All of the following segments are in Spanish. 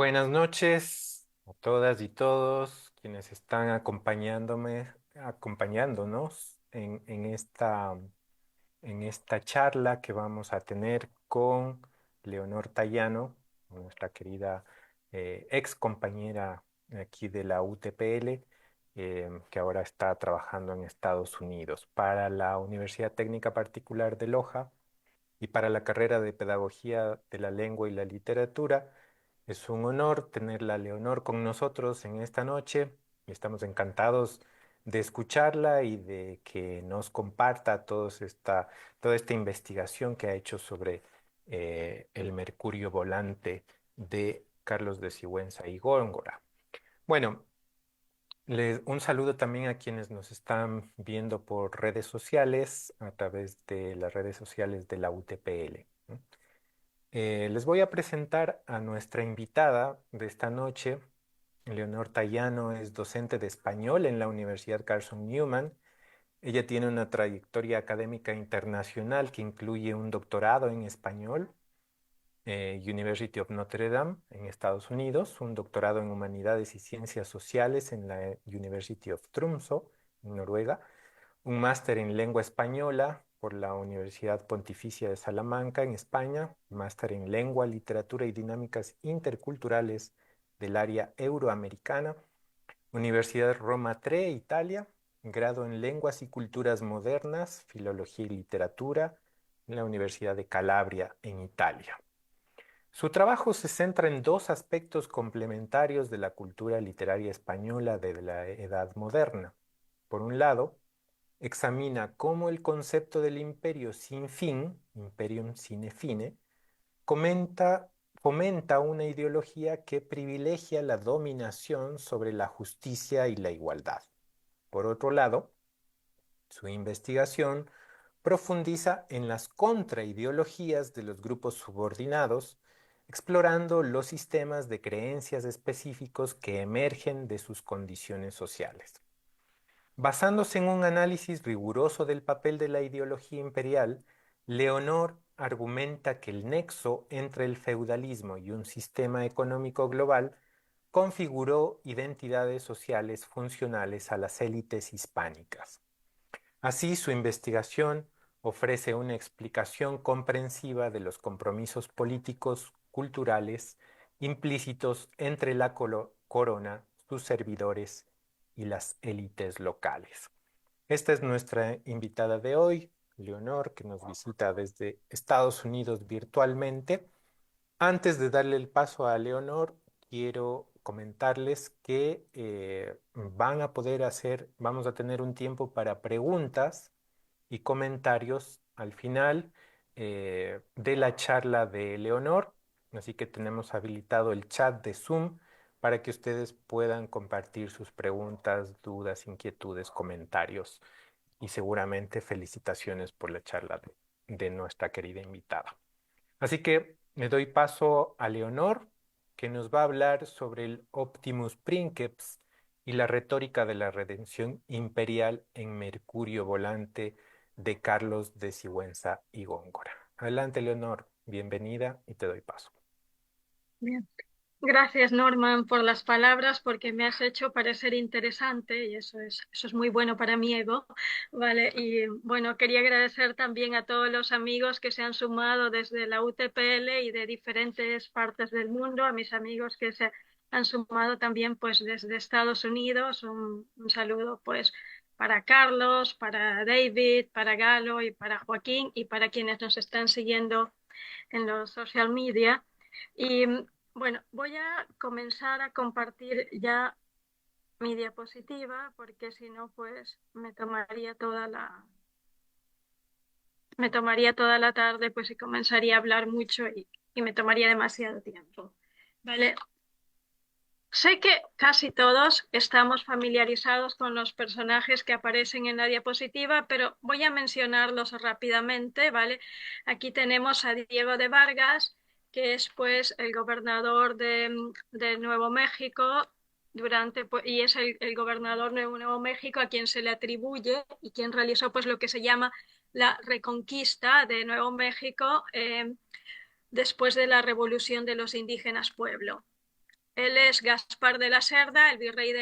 Buenas noches a todas y todos quienes están acompañándonos en esta charla que vamos a tener con Leonor Tayano, nuestra querida ex compañera aquí de la UTPL, que ahora está trabajando en Estados Unidos para la Universidad Técnica Particular de Loja y para la carrera de Pedagogía de la Lengua y la Literatura. Es un honor tenerla, Leonor, con nosotros en esta noche y estamos encantados de escucharla y de que nos comparta toda esta investigación que ha hecho sobre el mercurio volante de Carlos de Sigüenza y Góngora. Bueno, un saludo también a quienes nos están viendo por redes sociales, a través de las redes sociales de la UTPL. ¿No? Les voy a presentar a nuestra invitada de esta noche. Leonor Tayano es docente de español en la Universidad Carson Newman. Ella tiene una trayectoria académica internacional que incluye un doctorado en español, University of Notre Dame en Estados Unidos, un doctorado en Humanidades y Ciencias Sociales en la University of Tromsø en Noruega, un máster en Lengua Española por la Universidad Pontificia de Salamanca en España, máster en Lengua, Literatura y Dinámicas Interculturales del área euroamericana, Universidad Roma Tre, Italia, grado en Lenguas y Culturas Modernas, Filología y Literatura en la Universidad de Calabria en Italia. Su trabajo se centra en dos aspectos complementarios de la cultura literaria española de la Edad Moderna. Por un lado, examina cómo el concepto del imperio sin fin, imperium sine fine, fomenta una ideología que privilegia la dominación sobre la justicia y la igualdad. Por otro lado, su investigación profundiza en las contraideologías de los grupos subordinados, explorando los sistemas de creencias específicos que emergen de sus condiciones sociales. Basándose en un análisis riguroso del papel de la ideología imperial, Leonor argumenta que el nexo entre el feudalismo y un sistema económico global configuró identidades sociales funcionales a las élites hispánicas. Así, su investigación ofrece una explicación comprensiva de los compromisos políticos, culturales, implícitos entre la corona, sus servidores y las élites locales. Esta es nuestra invitada de hoy, Leonor, que nos visita desde Estados Unidos virtualmente. Antes de darle el paso a Leonor, quiero comentarles que vamos a tener un tiempo para preguntas y comentarios al final de la charla de Leonor. Así que tenemos habilitado el chat de Zoom para que ustedes puedan compartir sus preguntas, dudas, inquietudes, comentarios y seguramente felicitaciones por la charla de nuestra querida invitada. Así que le doy paso a Leonor, que nos va a hablar sobre el Optimus Princeps y la retórica de la redención imperial en Mercurio Volante de Carlos de Sigüenza y Góngora. Adelante, Leonor, bienvenida y te doy paso. Bien. Gracias, Norman, por las palabras, porque me has hecho parecer interesante y eso es muy bueno para mi ego, ¿vale? Y bueno, quería agradecer también a todos los amigos que se han sumado desde la UTPL y de diferentes partes del mundo, a mis amigos que se han sumado también pues desde Estados Unidos. Un saludo pues para Carlos, para David, para Galo y para Joaquín y para quienes nos están siguiendo en los social media. Y bueno, voy a comenzar a compartir ya mi diapositiva porque si no, pues me tomaría toda la tarde, pues y comenzaría a hablar mucho y me tomaría demasiado tiempo. Vale. Sé que casi todos estamos familiarizados con los personajes que aparecen en la diapositiva, pero voy a mencionarlos rápidamente, ¿vale? Aquí tenemos a Diego de Vargas, que es pues el gobernador de Nuevo México y es el gobernador de Nuevo México a quien se le atribuye y quien realizó pues lo que se llama la reconquista de Nuevo México después de la revolución de los indígenas pueblo. Él es Gaspar de la Cerda, el virrey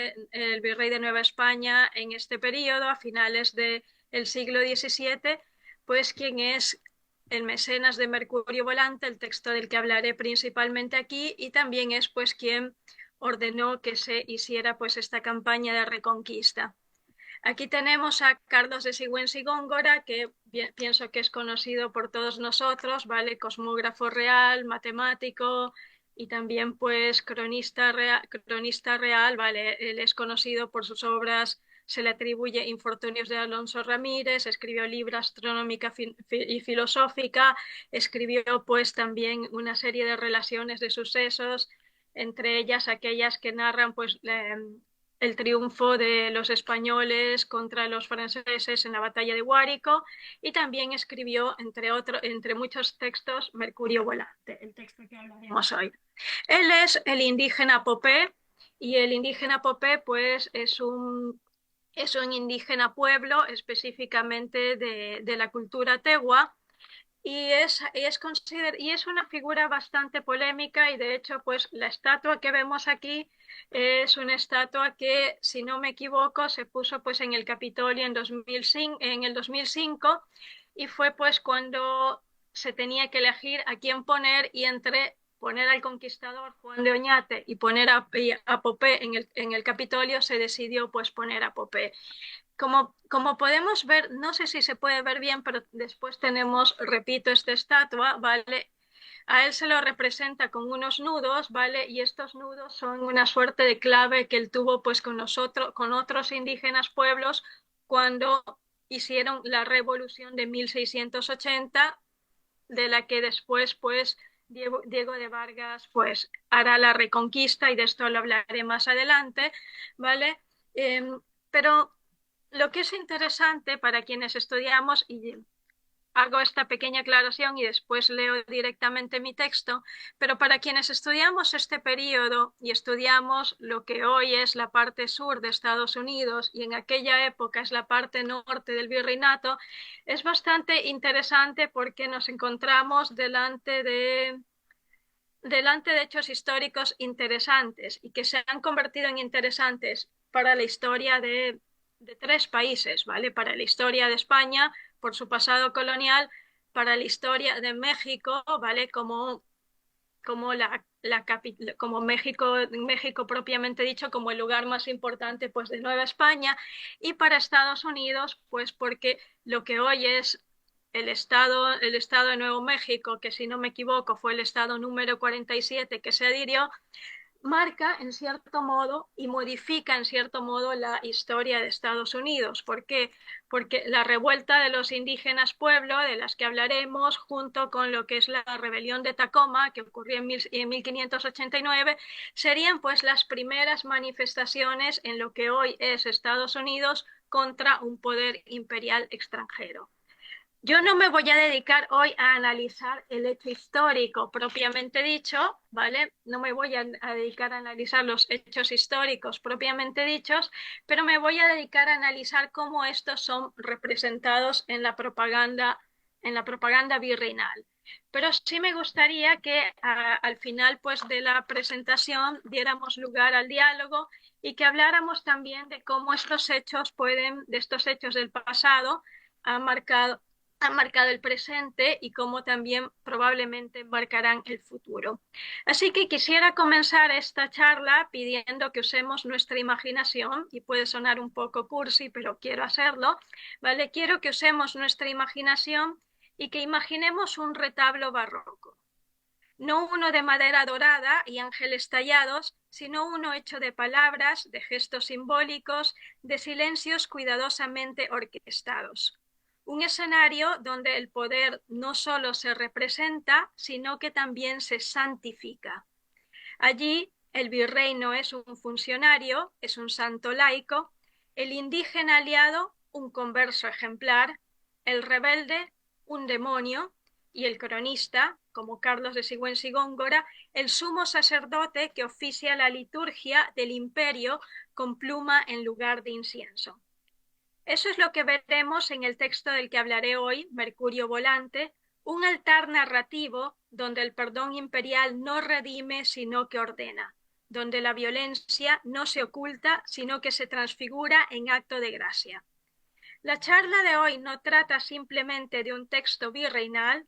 de Nueva España en este periodo, a finales del siglo XVII, pues quien es el mecenas de Mercurio Volante, el texto del que hablaré principalmente aquí, y también es pues quien ordenó que se hiciera pues esta campaña de reconquista. Aquí tenemos a Carlos de Sigüenza y Góngora, que pienso que es conocido por todos nosotros, ¿vale? Cosmógrafo real, matemático y también pues cronista real, ¿vale? Él es conocido por sus obras, se le atribuye Infortunios de Alonso Ramírez, escribió libros astronómica y filosófica, escribió pues también una serie de relaciones de sucesos, entre ellas aquellas que narran pues el triunfo de los españoles contra los franceses en la batalla de Guárico, y también escribió, entre muchos textos, Mercurio Volante, el texto que hablaremos hoy. Él es el indígena Popé, y el indígena Popé pues es un indígena pueblo específicamente de la cultura tegua, y es una figura bastante polémica, y de hecho pues la estatua que vemos aquí es una estatua que, si no me equivoco, se puso pues en el Capitolio en el 2005, y fue pues cuando se tenía que elegir a quién poner, y entre poner al conquistador Juan de Oñate y poner a Popé en el Capitolio, se decidió pues poner a Popé. Como podemos ver, no sé si se puede ver bien, pero después tenemos, repito, esta estatua, ¿vale? A él se lo representa con unos nudos, ¿vale? Y estos nudos son una suerte de clave que él tuvo pues con otros indígenas pueblos cuando hicieron la revolución de 1680, de la que después pues Diego de Vargas pues hará la reconquista, y de esto lo hablaré más adelante, ¿vale? Pero lo que es interesante para quienes estudiamos, y hago esta pequeña aclaración y después leo directamente mi texto, pero para quienes estudiamos este periodo y estudiamos lo que hoy es la parte sur de Estados Unidos y en aquella época es la parte norte del virreinato, es bastante interesante porque nos encontramos delante de hechos históricos interesantes y que se han convertido en interesantes para la historia de tres países, ¿vale? Para la historia de España por su pasado colonial, para la historia de México, ¿vale? Como México propiamente dicho, como el lugar más importante pues de Nueva España, y para Estados Unidos, pues porque lo que hoy es el estado de Nuevo México, que si no me equivoco fue el estado número 47 que se adhirió, marca en cierto modo y modifica en cierto modo la historia de Estados Unidos. ¿Por qué? Porque la revuelta de los indígenas pueblo, de las que hablaremos, junto con lo que es la rebelión de Tacoma, que ocurrió en 1589, serían pues las primeras manifestaciones en lo que hoy es Estados Unidos contra un poder imperial extranjero. Yo no me voy a dedicar hoy a analizar el hecho histórico propiamente dicho, ¿vale? No me voy a dedicar a analizar los hechos históricos propiamente dichos, pero me voy a dedicar a analizar cómo estos son representados en la propaganda virreinal. Pero sí me gustaría que al final pues, de la presentación diéramos lugar al diálogo y que habláramos también de cómo de estos hechos del pasado, han marcado han marcado el presente y cómo también probablemente marcarán el futuro. Así que quisiera comenzar esta charla pidiendo que usemos nuestra imaginación, y puede sonar un poco cursi, pero quiero hacerlo, ¿vale? Quiero que usemos nuestra imaginación y que imaginemos un retablo barroco. No uno de madera dorada y ángeles tallados, sino uno hecho de palabras, de gestos simbólicos, de silencios cuidadosamente orquestados. Un escenario donde el poder no solo se representa, sino que también se santifica. Allí el virrey no es un funcionario, es un santo laico, el indígena aliado un converso ejemplar, el rebelde un demonio, y el cronista, como Carlos de Sigüenza y Góngora, el sumo sacerdote que oficia la liturgia del imperio con pluma en lugar de incienso. Eso es lo que veremos en el texto del que hablaré hoy, Mercurio Volante, un altar narrativo donde el perdón imperial no redime, sino que ordena. donde la violencia no se oculta, sino que se transfigura en acto de gracia. La charla de hoy no trata simplemente de un texto virreinal,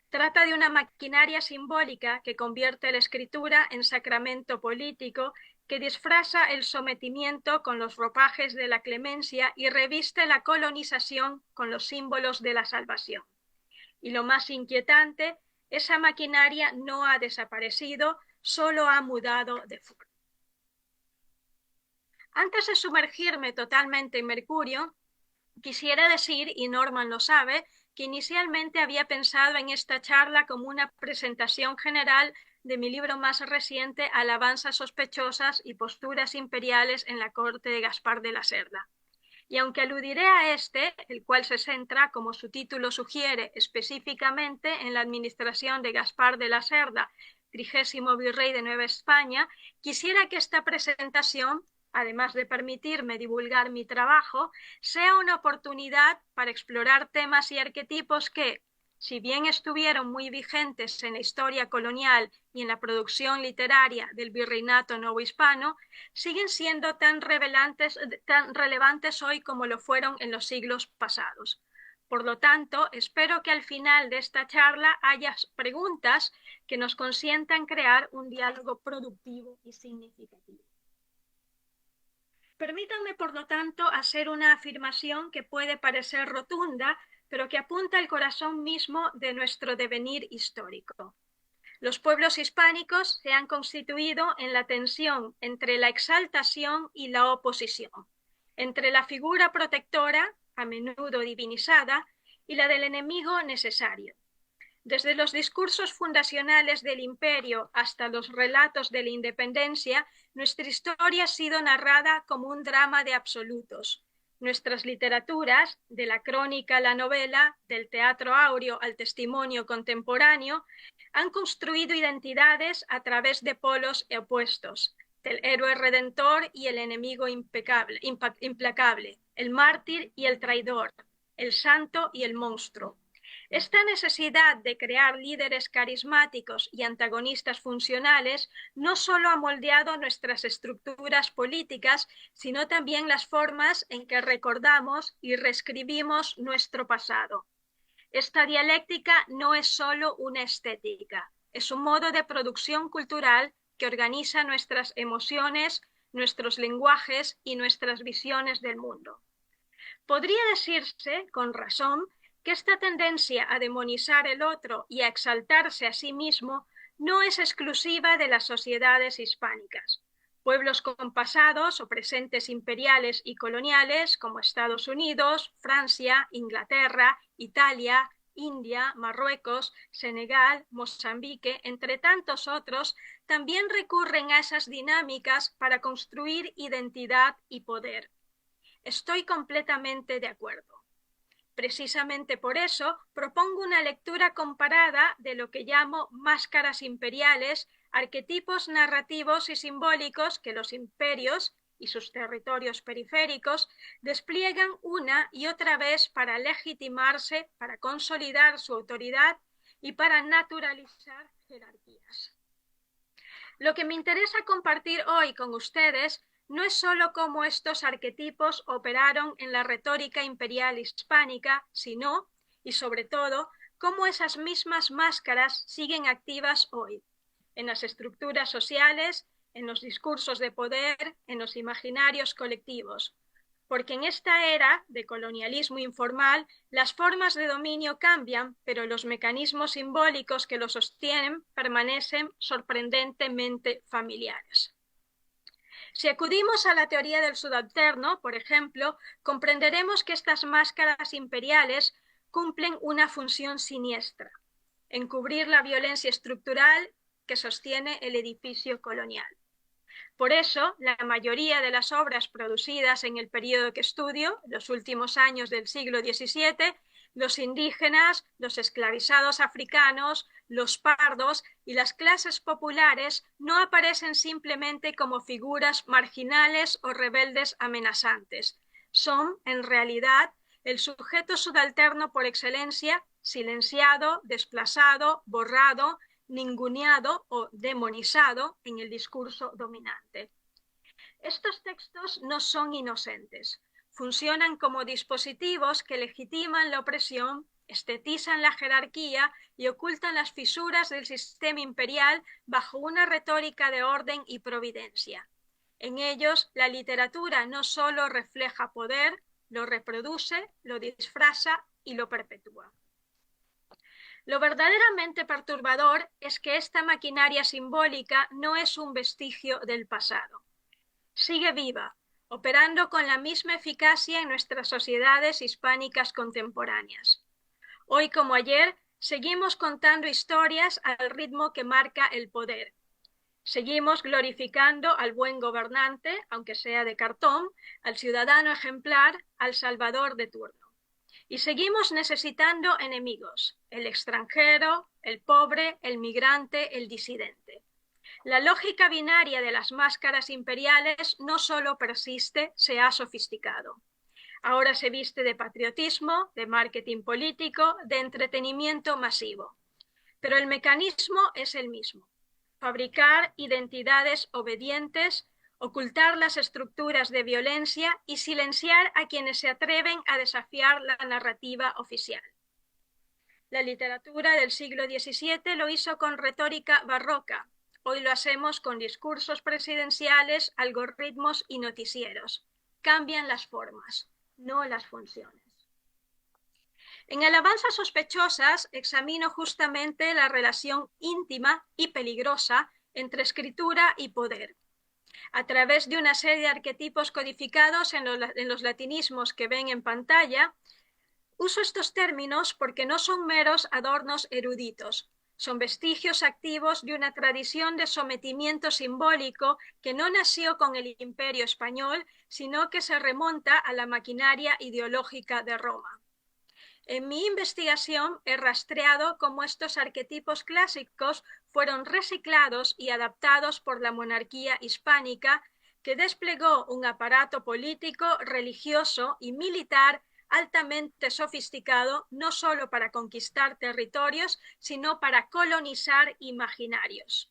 trata de una maquinaria simbólica que convierte la escritura en sacramento político, que disfraza el sometimiento con los ropajes de la clemencia y reviste la colonización con los símbolos de la salvación. Y lo más inquietante, esa maquinaria no ha desaparecido, solo ha mudado de forma. Antes de sumergirme totalmente en Mercurio, quisiera decir, y Norman lo sabe, que inicialmente había pensado en esta charla como una presentación general de mi libro más reciente, Alabanzas sospechosas y posturas imperiales en la corte de Gaspar de la Cerda. Y aunque aludiré a este, el cual se centra, como su título sugiere, específicamente en la administración de Gaspar de la Cerda, 30º virrey de Nueva España, quisiera que esta presentación, además de permitirme divulgar mi trabajo, sea una oportunidad para explorar temas y arquetipos que, si bien estuvieron muy vigentes en la historia colonial y en la producción literaria del virreinato novohispano, siguen siendo tan relevantes hoy como lo fueron en los siglos pasados. Por lo tanto, espero que al final de esta charla haya preguntas que nos consientan crear un diálogo productivo y significativo. Permítanme, por lo tanto, hacer una afirmación que puede parecer rotunda, pero que apunta al corazón mismo de nuestro devenir histórico. Los pueblos hispánicos se han constituido en la tensión entre la exaltación y la oposición, entre la figura protectora, a menudo divinizada, y la del enemigo necesario. Desde los discursos fundacionales del imperio hasta los relatos de la independencia, nuestra historia ha sido narrada como un drama de absolutos. Nuestras literaturas, de la crónica a la novela, del teatro áureo al testimonio contemporáneo, han construido identidades a través de polos opuestos, del héroe redentor y el enemigo implacable, el mártir y el traidor, el santo y el monstruo. Esta necesidad de crear líderes carismáticos y antagonistas funcionales no solo ha moldeado nuestras estructuras políticas, sino también las formas en que recordamos y reescribimos nuestro pasado. Esta dialéctica no es solo una estética, es un modo de producción cultural que organiza nuestras emociones, nuestros lenguajes y nuestras visiones del mundo. Podría decirse, con razón, que esta tendencia a demonizar el otro y a exaltarse a sí mismo no es exclusiva de las sociedades hispánicas. Pueblos con pasados o presentes imperiales y coloniales como Estados Unidos, Francia, Inglaterra, Italia, India, Marruecos, Senegal, Mozambique, entre tantos otros, también recurren a esas dinámicas para construir identidad y poder. Estoy completamente de acuerdo. Precisamente por eso propongo una lectura comparada de lo que llamo máscaras imperiales, arquetipos narrativos y simbólicos que los imperios y sus territorios periféricos despliegan una y otra vez para legitimarse, para consolidar su autoridad y para naturalizar jerarquías. Lo que me interesa compartir hoy con ustedes no es solo cómo estos arquetipos operaron en la retórica imperial hispánica, sino, y sobre todo, cómo esas mismas máscaras siguen activas hoy, en las estructuras sociales, en los discursos de poder, en los imaginarios colectivos. Porque en esta era de colonialismo informal, las formas de dominio cambian, pero los mecanismos simbólicos que lo sostienen permanecen sorprendentemente familiares. Si acudimos a la teoría del subalterno, por ejemplo, comprenderemos que estas máscaras imperiales cumplen una función siniestra, encubrir la violencia estructural que sostiene el edificio colonial. Por eso, la mayoría de las obras producidas en el periodo que estudio, los últimos años del siglo XVII, los indígenas, los esclavizados africanos, los pardos y las clases populares no aparecen simplemente como figuras marginales o rebeldes amenazantes. Son, en realidad, el sujeto subalterno por excelencia, silenciado, desplazado, borrado, ninguneado o demonizado en el discurso dominante. Estos textos no son inocentes. Funcionan como dispositivos que legitiman la opresión, estetizan la jerarquía y ocultan las fisuras del sistema imperial bajo una retórica de orden y providencia. En ellos, la literatura no solo refleja poder, lo reproduce, lo disfraza y lo perpetúa. Lo verdaderamente perturbador es que esta maquinaria simbólica no es un vestigio del pasado. Sigue viva, operando con la misma eficacia en nuestras sociedades hispánicas contemporáneas. Hoy como ayer, seguimos contando historias al ritmo que marca el poder. Seguimos glorificando al buen gobernante, aunque sea de cartón, al ciudadano ejemplar, al salvador de turno. Y seguimos necesitando enemigos, el extranjero, el pobre, el migrante, el disidente. La lógica binaria de las máscaras imperiales no solo persiste, se ha sofisticado. Ahora se viste de patriotismo, de marketing político, de entretenimiento masivo. Pero el mecanismo es el mismo. Fabricar identidades obedientes, ocultar las estructuras de violencia y silenciar a quienes se atreven a desafiar la narrativa oficial. La literatura del siglo XVII lo hizo con retórica barroca. Hoy lo hacemos con discursos presidenciales, algoritmos y noticieros. Cambian las formas, no las funciones. En Alabanzas sospechosas examino justamente la relación íntima y peligrosa entre escritura y poder. A través de una serie de arquetipos codificados en los latinismos que ven en pantalla, uso estos términos porque no son meros adornos eruditos, son vestigios activos de una tradición de sometimiento simbólico que no nació con el Imperio español, sino que se remonta a la maquinaria ideológica de Roma. En mi investigación he rastreado cómo estos arquetipos clásicos fueron reciclados y adaptados por la monarquía hispánica, que desplegó un aparato político, religioso y militar altamente sofisticado, no solo para conquistar territorios, sino para colonizar imaginarios.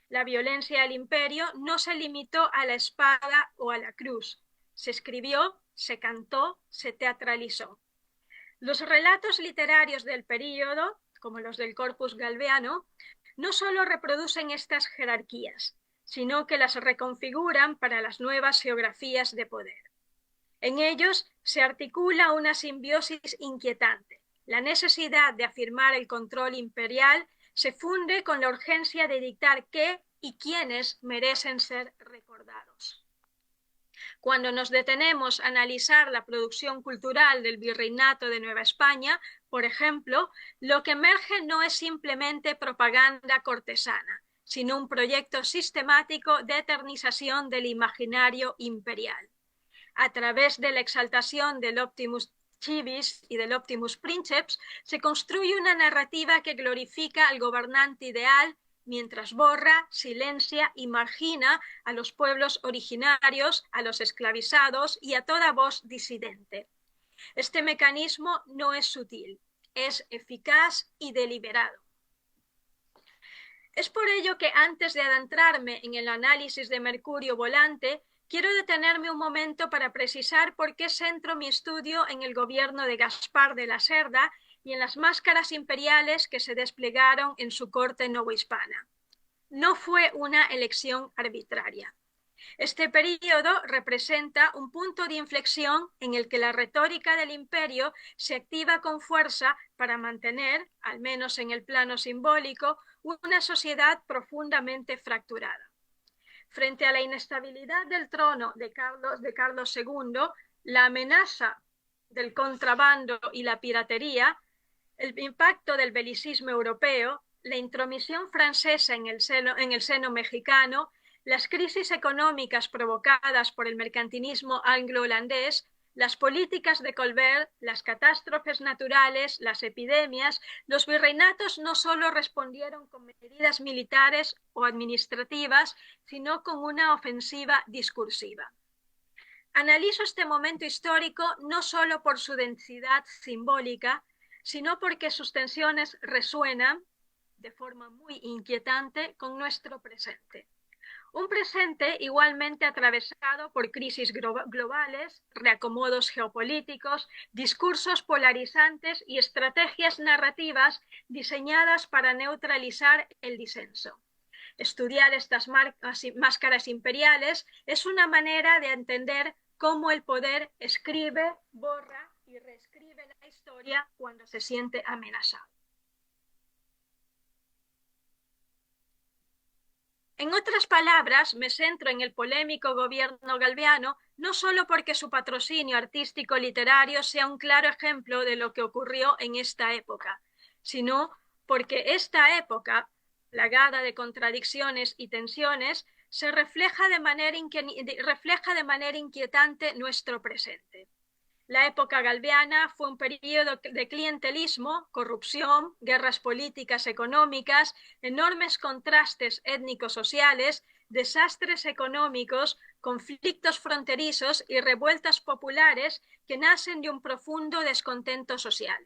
La violencia del imperio no se limitó a la espada o a la cruz. Se escribió, se cantó, se teatralizó. Los relatos literarios del período, como los del Corpus Galliano, no solo reproducen estas jerarquías, sino que las reconfiguran para las nuevas geografías de poder. En ellos se articula una simbiosis inquietante. La necesidad de afirmar el control imperial se funde con la urgencia de dictar qué y quiénes merecen ser recordados. Cuando nos detenemos a analizar la producción cultural del Virreinato de Nueva España, por ejemplo, lo que emerge no es simplemente propaganda cortesana, sino un proyecto sistemático de eternización del imaginario imperial. A través de la exaltación del Optimus Civis y del Optimus Princeps, se construye una narrativa que glorifica al gobernante ideal, mientras borra, silencia y margina a los pueblos originarios, a los esclavizados y a toda voz disidente. Este mecanismo no es sutil, es eficaz y deliberado. Es por ello que antes de adentrarme en el análisis de Mercurio volante, quiero detenerme un momento para precisar por qué centro mi estudio en el gobierno de Gaspar de la Cerda y en las máscaras imperiales que se desplegaron en su corte novohispana. No fue una elección arbitraria. Este período representa un punto de inflexión en el que la retórica del imperio se activa con fuerza para mantener, al menos en el plano simbólico, una sociedad profundamente fracturada. Frente a la inestabilidad del trono de Carlos II, la amenaza del contrabando y la piratería, el impacto del belicismo europeo, la intromisión francesa en el seno mexicano, las crisis económicas provocadas por el mercantilismo anglo-holandés, las políticas de Colbert, las catástrofes naturales, las epidemias, los virreinatos no solo respondieron con medidas militares o administrativas, sino con una ofensiva discursiva. Analizo este momento histórico no solo por su densidad simbólica, sino porque sus tensiones resuenan de forma muy inquietante con nuestro presente. Un presente igualmente atravesado por crisis globales, reacomodos geopolíticos, discursos polarizantes y estrategias narrativas diseñadas para neutralizar el disenso. Estudiar estas máscaras imperiales es una manera de entender cómo el poder escribe, borra y reescribe la historia cuando se siente amenazado. En otras palabras, me centro en el polémico gobierno galviano no solo porque su patrocinio artístico-literario sea un claro ejemplo de lo que ocurrió en esta época, sino porque esta época, plagada de contradicciones y tensiones, refleja de manera inquietante nuestro presente. La época galviana fue un periodo de clientelismo, corrupción, guerras políticas económicas, enormes contrastes étnico-sociales, desastres económicos, conflictos fronterizos y revueltas populares que nacen de un profundo descontento social.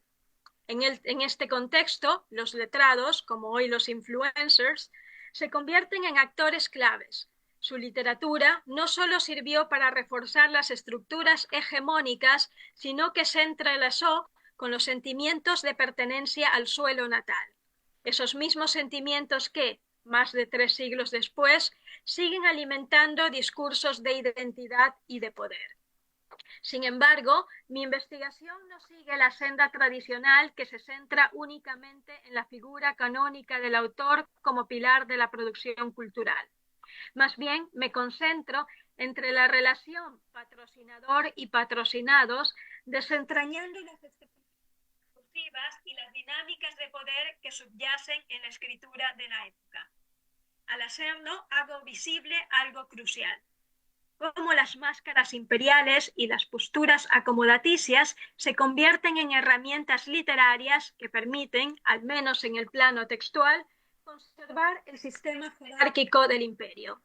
En este contexto, los letrados, como hoy los influencers, se convierten en actores claves. Su literatura no solo sirvió para reforzar las estructuras hegemónicas, sino que se entrelazó con los sentimientos de pertenencia al suelo natal. Esos mismos sentimientos que, más de 3 siglos después, siguen alimentando discursos de identidad y de poder. Sin embargo, mi investigación no sigue la senda tradicional que se centra únicamente en la figura canónica del autor como pilar de la producción cultural. Más bien, me concentro entre la relación patrocinador y patrocinados, desentrañando las expectativas y las dinámicas de poder que subyacen en la escritura de la época. Al hacerlo, hago visible algo crucial: cómo las máscaras imperiales y las posturas acomodaticias se convierten en herramientas literarias que permiten, al menos en el plano textual, conservar el sistema jerárquico del imperio.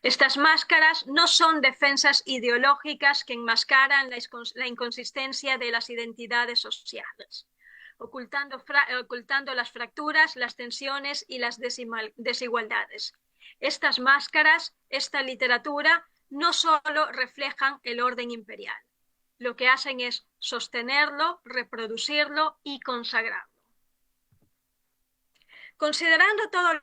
Estas máscaras no son defensas ideológicas que enmascaran la inconsistencia de las identidades sociales, ocultando las fracturas, las tensiones y las desigualdades. Estas máscaras, esta literatura, no solo reflejan el orden imperial. Lo que hacen es sostenerlo, reproducirlo y consagrarlo. Considerando todo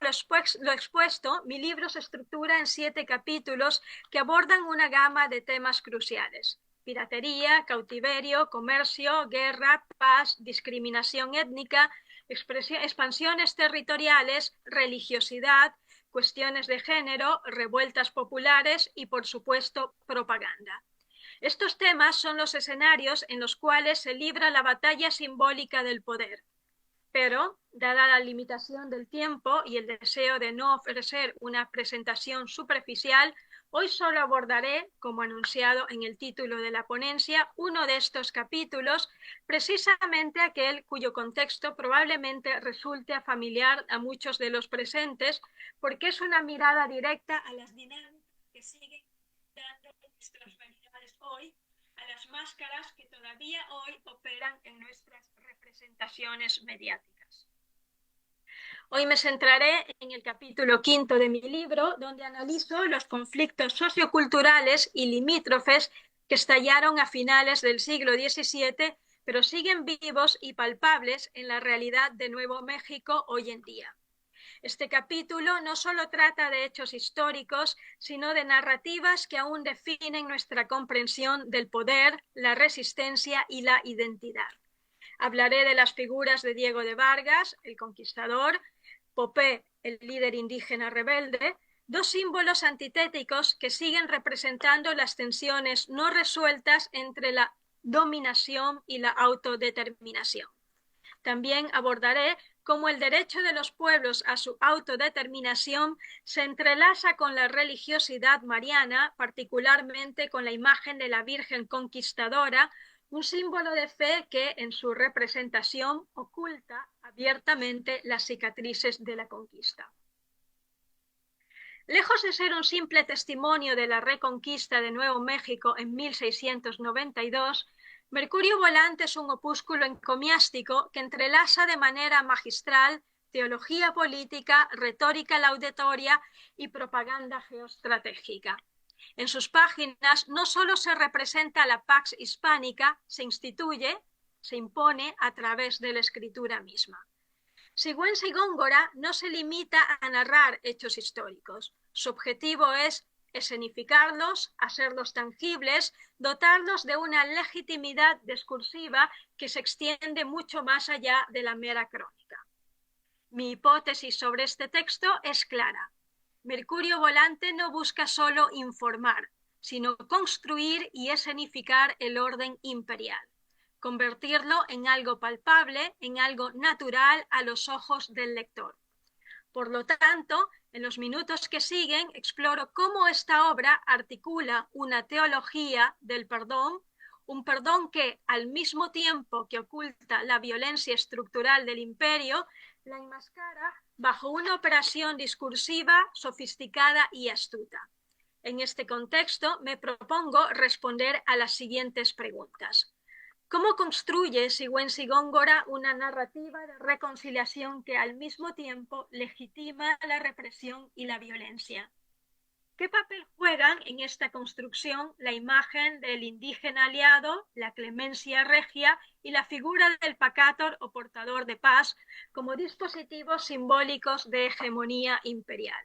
lo expuesto, mi libro se estructura en 7 capítulos que abordan una gama de temas cruciales: piratería, cautiverio, comercio, guerra, paz, discriminación étnica, expansiones territoriales, religiosidad, cuestiones de género, revueltas populares y, por supuesto, propaganda. Estos temas son los escenarios en los cuales se libra la batalla simbólica del poder. Pero, dada la limitación del tiempo y el deseo de no ofrecer una presentación superficial, hoy solo abordaré, como anunciado en el título de la ponencia, uno de estos capítulos, precisamente aquel cuyo contexto probablemente resulte familiar a muchos de los presentes, porque es una mirada directa a las dinámicas que siguen dando nuestras realidades hoy, a las máscaras que todavía hoy operan en nuestras representaciones mediáticas. Hoy me centraré en el capítulo 5 de mi libro, donde analizo los conflictos socioculturales y limítrofes que estallaron a finales del siglo XVII, pero siguen vivos y palpables en la realidad de Nuevo México hoy en día. Este capítulo no solo trata de hechos históricos, sino de narrativas que aún definen nuestra comprensión del poder, la resistencia y la identidad. Hablaré de las figuras de Diego de Vargas, el conquistador, Popé, el líder indígena rebelde, 2 símbolos antitéticos que siguen representando las tensiones no resueltas entre la dominación y la autodeterminación. También abordaré cómo el derecho de los pueblos a su autodeterminación se entrelaza con la religiosidad mariana, particularmente con la imagen de la Virgen Conquistadora, un símbolo de fe que en su representación oculta abiertamente las cicatrices de la conquista. Lejos de ser un simple testimonio de la reconquista de Nuevo México en 1692, Mercurio Volante es un opúsculo encomiástico que entrelaza de manera magistral teología política, retórica laudatoria y propaganda geoestratégica. En sus páginas no solo se representa la Pax Hispánica, se instituye, se impone a través de la escritura misma. Sigüenza y Góngora no se limita a narrar hechos históricos. Su objetivo es escenificarlos, hacerlos tangibles, dotarlos de una legitimidad discursiva que se extiende mucho más allá de la mera crónica. Mi hipótesis sobre este texto es clara. Mercurio Volante no busca solo informar, sino construir y escenificar el orden imperial, convertirlo en algo palpable, en algo natural a los ojos del lector. Por lo tanto, en los minutos que siguen exploro cómo esta obra articula una teología del perdón, un perdón que, al mismo tiempo que oculta la violencia estructural del imperio, la enmascara bajo una operación discursiva, sofisticada y astuta. En este contexto me propongo responder a las siguientes preguntas. ¿Cómo construye Sigüenza y Góngora una narrativa de reconciliación que al mismo tiempo legitima la represión y la violencia? ¿Qué papel juegan en esta construcción la imagen del indígena aliado, la clemencia regia y la figura del pacator o portador de paz como dispositivos simbólicos de hegemonía imperial?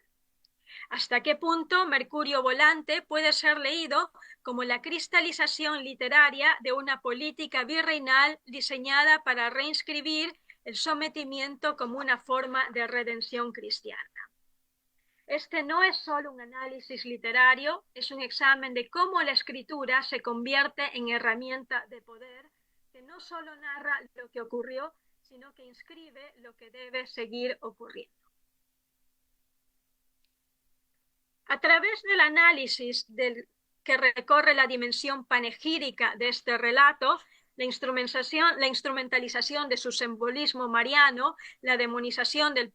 ¿Hasta qué punto Mercurio Volante puede ser leído como la cristalización literaria de una política virreinal diseñada para reinscribir el sometimiento como una forma de redención cristiana? Este no es solo un análisis literario, es un examen de cómo la escritura se convierte en herramienta de poder que no solo narra lo que ocurrió, sino que inscribe lo que debe seguir ocurriendo. A través del análisis que recorre la dimensión panegírica de este relato, la instrumentalización de su simbolismo mariano, la demonización del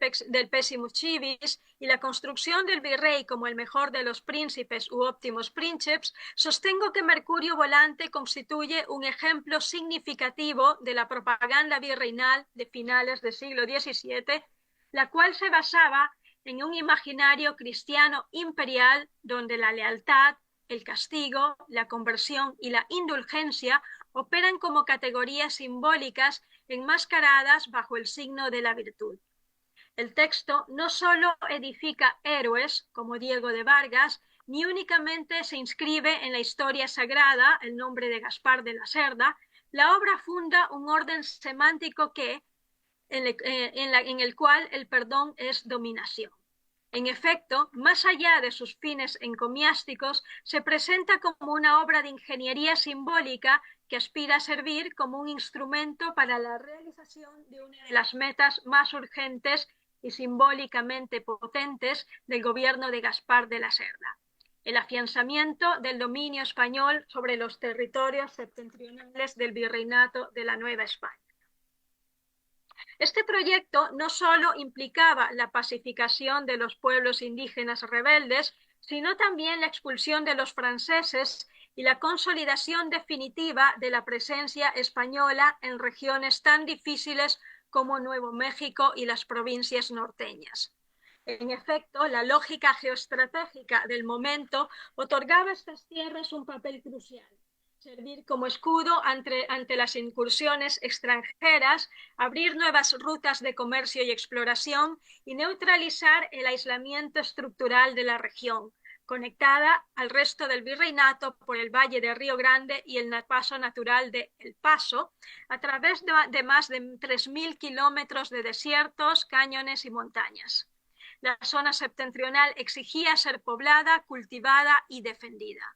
Pessimus Civis y la construcción del virrey como el mejor de los príncipes u óptimos princeps, sostengo que Mercurio Volante constituye un ejemplo significativo de la propaganda virreinal de finales del siglo XVII, la cual se basaba en un imaginario cristiano imperial donde la lealtad, el castigo, la conversión y la indulgencia operan como categorías simbólicas enmascaradas bajo el signo de la virtud. El texto no solo edifica héroes como Diego de Vargas, ni únicamente se inscribe en la historia sagrada el nombre de Gaspar de la Cerda, la obra funda un orden semántico en el cual el perdón es dominación. En efecto, más allá de sus fines encomiásticos, se presenta como una obra de ingeniería simbólica que aspira a servir como un instrumento para la realización de una de las metas más urgentes y simbólicamente potentes del gobierno de Gaspar de la Cerda: el afianzamiento del dominio español sobre los territorios septentrionales del virreinato de la Nueva España. Este proyecto no solo implicaba la pacificación de los pueblos indígenas rebeldes, sino también la expulsión de los franceses y la consolidación definitiva de la presencia española en regiones tan difíciles como Nuevo México y las provincias norteñas. En efecto, la lógica geoestratégica del momento otorgaba a estas tierras un papel crucial: servir como escudo ante las incursiones extranjeras, abrir nuevas rutas de comercio y exploración y neutralizar el aislamiento estructural de la región, conectada al resto del virreinato por el valle de Río Grande y el paso natural de El Paso, a través de más de 3.000 kilómetros de desiertos, cañones y montañas. La zona septentrional exigía ser poblada, cultivada y defendida.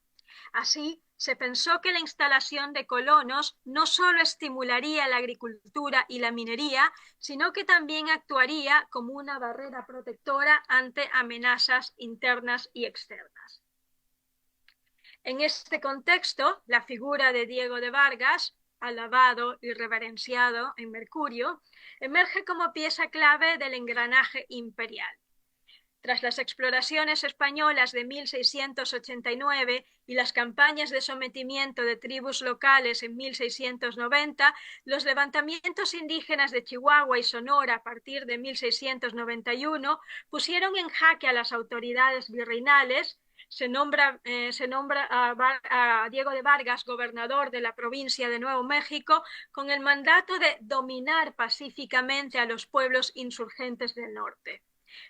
Así, se pensó que la instalación de colonos no solo estimularía la agricultura y la minería, sino que también actuaría como una barrera protectora ante amenazas internas y externas. En este contexto, la figura de Diego de Vargas, alabado y reverenciado en Mercurio, emerge como pieza clave del engranaje imperial. Tras las exploraciones españolas de 1689 y las campañas de sometimiento de tribus locales en 1690, los levantamientos indígenas de Chihuahua y Sonora a partir de 1691 pusieron en jaque a las autoridades virreinales. Se nombra a Diego de Vargas gobernador de la provincia de Nuevo México con el mandato de dominar pacíficamente a los pueblos insurgentes del norte.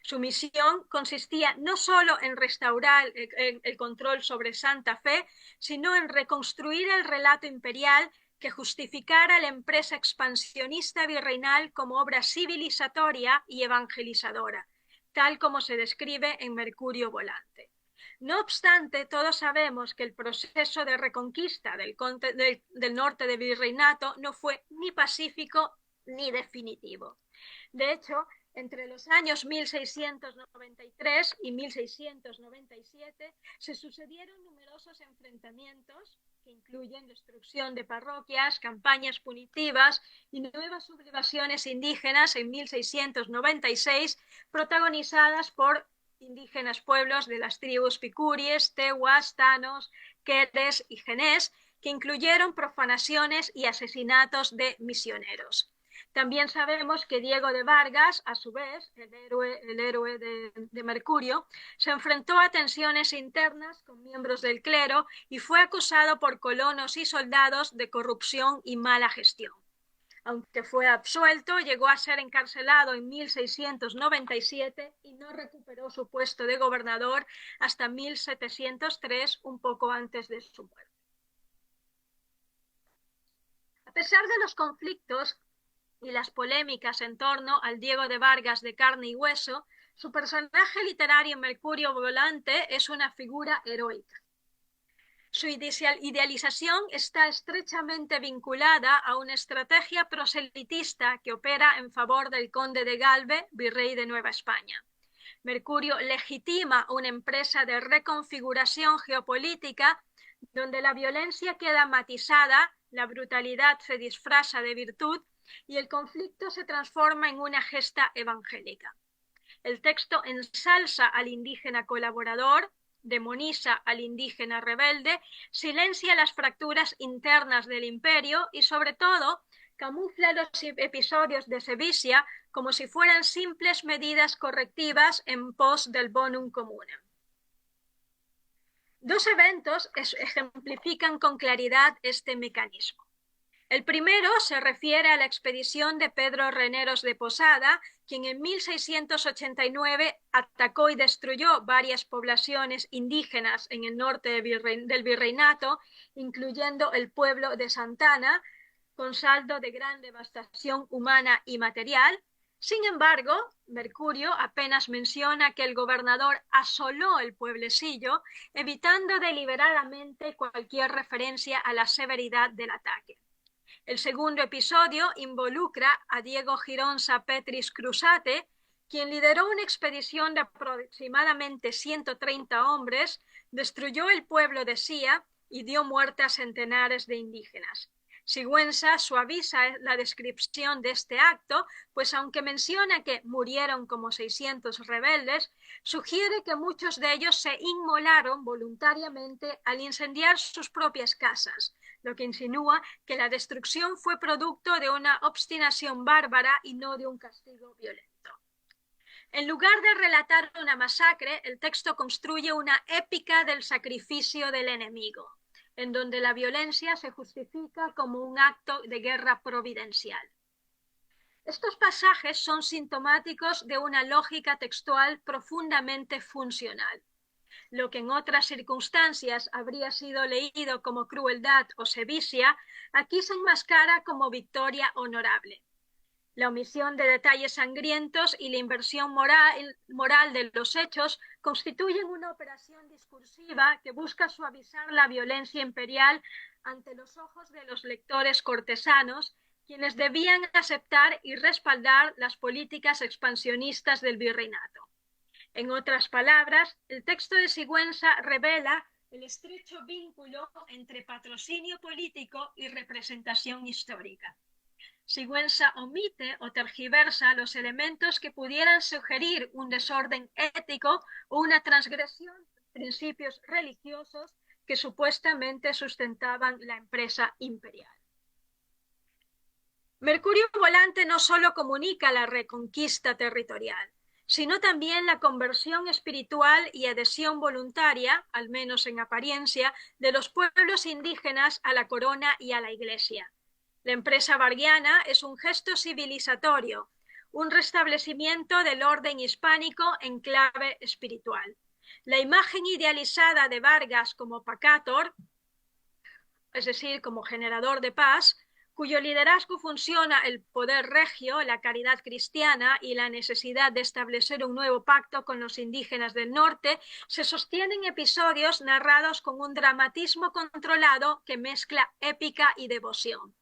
Su misión consistía no solo en restaurar el control sobre Santa Fe, sino en reconstruir el relato imperial que justificara la empresa expansionista virreinal como obra civilizatoria y evangelizadora, tal como se describe en Mercurio Volante. No obstante, todos sabemos que el proceso de reconquista del norte del virreinato no fue ni pacífico ni definitivo. De hecho, entre los años 1693 y 1697 se sucedieron numerosos enfrentamientos que incluyen destrucción de parroquias, campañas punitivas y nuevas sublevaciones indígenas en 1696, protagonizadas por indígenas pueblos de las tribus picuries, tehuas, tanos, queres y genés, que incluyeron profanaciones y asesinatos de misioneros. También sabemos que Diego de Vargas, a su vez, el héroe de Mercurio, se enfrentó a tensiones internas con miembros del clero y fue acusado por colonos y soldados de corrupción y mala gestión. Aunque fue absuelto, llegó a ser encarcelado en 1697 y no recuperó su puesto de gobernador hasta 1703, un poco antes de su muerte. A pesar de los conflictos y las polémicas en torno al Diego de Vargas de carne y hueso, su personaje literario Mercurio Volante es una figura heroica. Su idealización está estrechamente vinculada a una estrategia proselitista que opera en favor del conde de Galve, virrey de Nueva España. Mercurio legitima una empresa de reconfiguración geopolítica donde la violencia queda matizada, la brutalidad se disfraza de virtud y el conflicto se transforma en una gesta evangélica. El texto ensalza al indígena colaborador, demoniza al indígena rebelde, silencia las fracturas internas del imperio y, sobre todo, camufla los episodios de sevicia como si fueran simples medidas correctivas en pos del bonum communem. Dos eventos ejemplifican con claridad este mecanismo. El primero se refiere a la expedición de Pedro Reneros de Posada, quien en 1689 atacó y destruyó varias poblaciones indígenas en el norte del virreinato, incluyendo el pueblo de Santana, con saldo de gran devastación humana y material. Sin embargo, Mercurio apenas menciona que el gobernador asoló el pueblecillo, evitando deliberadamente cualquier referencia a la severidad del ataque. El segundo episodio involucra a Diego Gironza Petris Cruzate, quien lideró una expedición de aproximadamente 130 hombres, destruyó el pueblo de Sia y dio muerte a centenares de indígenas. Sigüenza suaviza la descripción de este acto, pues aunque menciona que murieron como 600 rebeldes, sugiere que muchos de ellos se inmolaron voluntariamente al incendiar sus propias casas, lo que insinúa que la destrucción fue producto de una obstinación bárbara y no de un castigo violento. En lugar de relatar una masacre, el texto construye una épica del sacrificio del enemigo, en donde la violencia se justifica como un acto de guerra providencial. Estos pasajes son sintomáticos de una lógica textual profundamente funcional. Lo que en otras circunstancias habría sido leído como crueldad o sevicia, aquí se enmascara como victoria honorable. La omisión de detalles sangrientos y la inversión moral de los hechos constituyen una operación discursiva que busca suavizar la violencia imperial ante los ojos de los lectores cortesanos, quienes debían aceptar y respaldar las políticas expansionistas del virreinato. En otras palabras, el texto de Sigüenza revela el estrecho vínculo entre patrocinio político y representación histórica. Sigüenza omite o tergiversa los elementos que pudieran sugerir un desorden ético o una transgresión de principios religiosos que supuestamente sustentaban la empresa imperial. Mercurio Volante no solo comunica la reconquista territorial, sino también la conversión espiritual y adhesión voluntaria, al menos en apariencia, de los pueblos indígenas a la corona y a la Iglesia. La empresa varguiana es un gesto civilizatorio, un restablecimiento del orden hispánico en clave espiritual. La imagen idealizada de Vargas como pacator, es decir, como generador de paz, cuyo liderazgo funciona el poder regio, la caridad cristiana y la necesidad de establecer un nuevo pacto con los indígenas del norte, se sostienen episodios narrados con un dramatismo controlado que mezcla épica y devoción.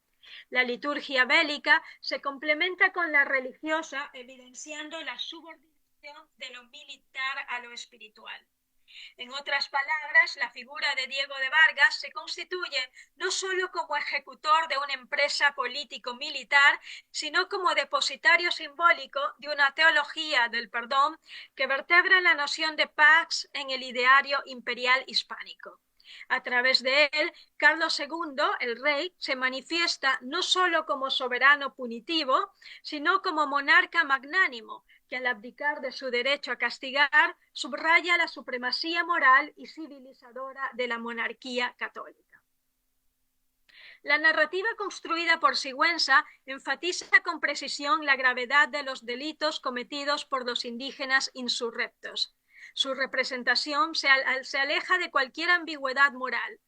La liturgia bélica se complementa con la religiosa, evidenciando la subordinación de lo militar a lo espiritual. En otras palabras, la figura de Diego de Vargas se constituye no solo como ejecutor de una empresa político-militar, sino como depositario simbólico de una teología del perdón que vertebra la noción de paz en el ideario imperial hispánico. A través de él, Carlos II, el rey, se manifiesta no solo como soberano punitivo, sino como monarca magnánimo, que al abdicar de su derecho a castigar, subraya la supremacía moral y civilizadora de la monarquía católica. La narrativa construida por Sigüenza enfatiza con precisión la gravedad de los delitos cometidos por los indígenas insurrectos. Su representación se aleja de cualquier ambigüedad moral.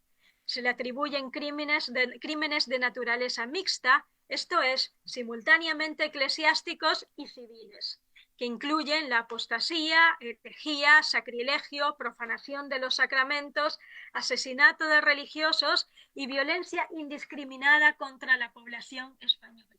Se le atribuyen crímenes de naturaleza mixta, esto es, simultáneamente eclesiásticos y civiles, que incluyen la apostasía, herejía, sacrilegio, profanación de los sacramentos, asesinato de religiosos y violencia indiscriminada contra la población española.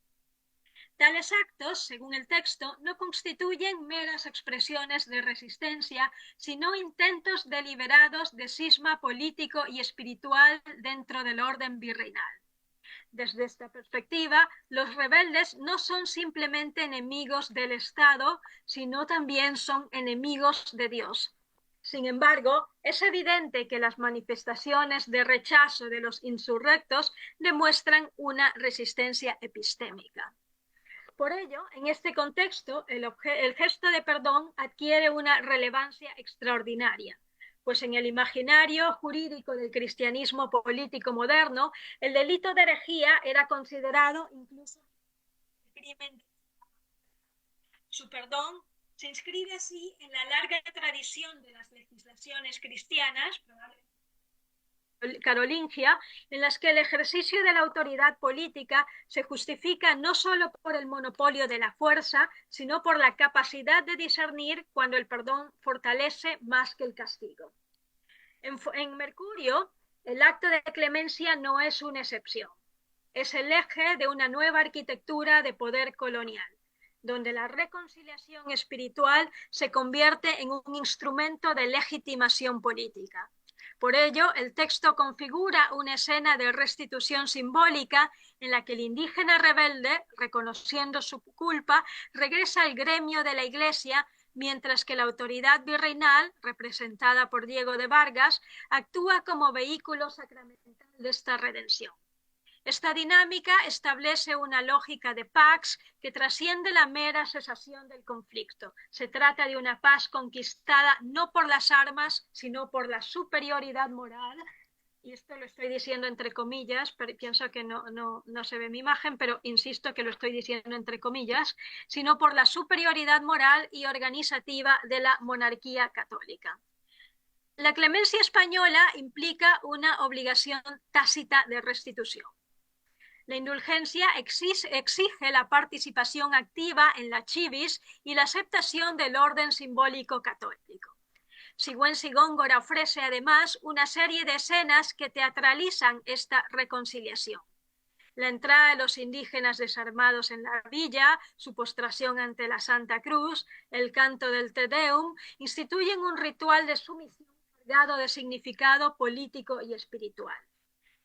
Tales actos, según el texto, no constituyen meras expresiones de resistencia, sino intentos deliberados de cisma político y espiritual dentro del orden virreinal. Desde esta perspectiva, los rebeldes no son simplemente enemigos del Estado, sino también son enemigos de Dios. Sin embargo, es evidente que las manifestaciones de rechazo de los insurrectos demuestran una resistencia epistémica. Por ello, en este contexto, el gesto de perdón adquiere una relevancia extraordinaria, pues en el imaginario jurídico del cristianismo político moderno, el delito de herejía era considerado incluso crimen. Su perdón se inscribe así en la larga tradición de las legislaciones cristianas, carolingia, en las que el ejercicio de la autoridad política se justifica no solo por el monopolio de la fuerza, sino por la capacidad de discernir cuando el perdón fortalece más que el castigo. En Mercurio, el acto de clemencia no es una excepción. Es el eje de una nueva arquitectura de poder colonial, donde la reconciliación espiritual se convierte en un instrumento de legitimación política. Por ello, el texto configura una escena de restitución simbólica en la que el indígena rebelde, reconociendo su culpa, regresa al gremio de la Iglesia, mientras que la autoridad virreinal, representada por Diego de Vargas, actúa como vehículo sacramental de esta redención. Esta dinámica establece una lógica de pax que trasciende la mera cesación del conflicto. Se trata de una paz conquistada no por las armas, sino por la superioridad moral. Y esto lo estoy diciendo entre comillas, pero pienso que no se ve mi imagen, pero insisto que lo estoy diciendo entre comillas, sino por la superioridad moral y organizativa de la monarquía católica. La clemencia española implica una obligación tácita de restitución. La indulgencia exige la participación activa en la chivis y la aceptación del orden simbólico católico. Sigüenza y Góngora ofrece además una serie de escenas que teatralizan esta reconciliación. La entrada de los indígenas desarmados en la villa, su postración ante la Santa Cruz, el canto del Te Deum, instituyen un ritual de sumisión cargado de significado político y espiritual.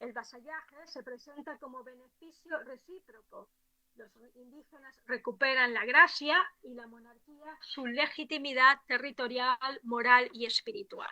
El vasallaje se presenta como beneficio recíproco, Los indígenas recuperan la gracia y la monarquía su legitimidad territorial, moral y espiritual.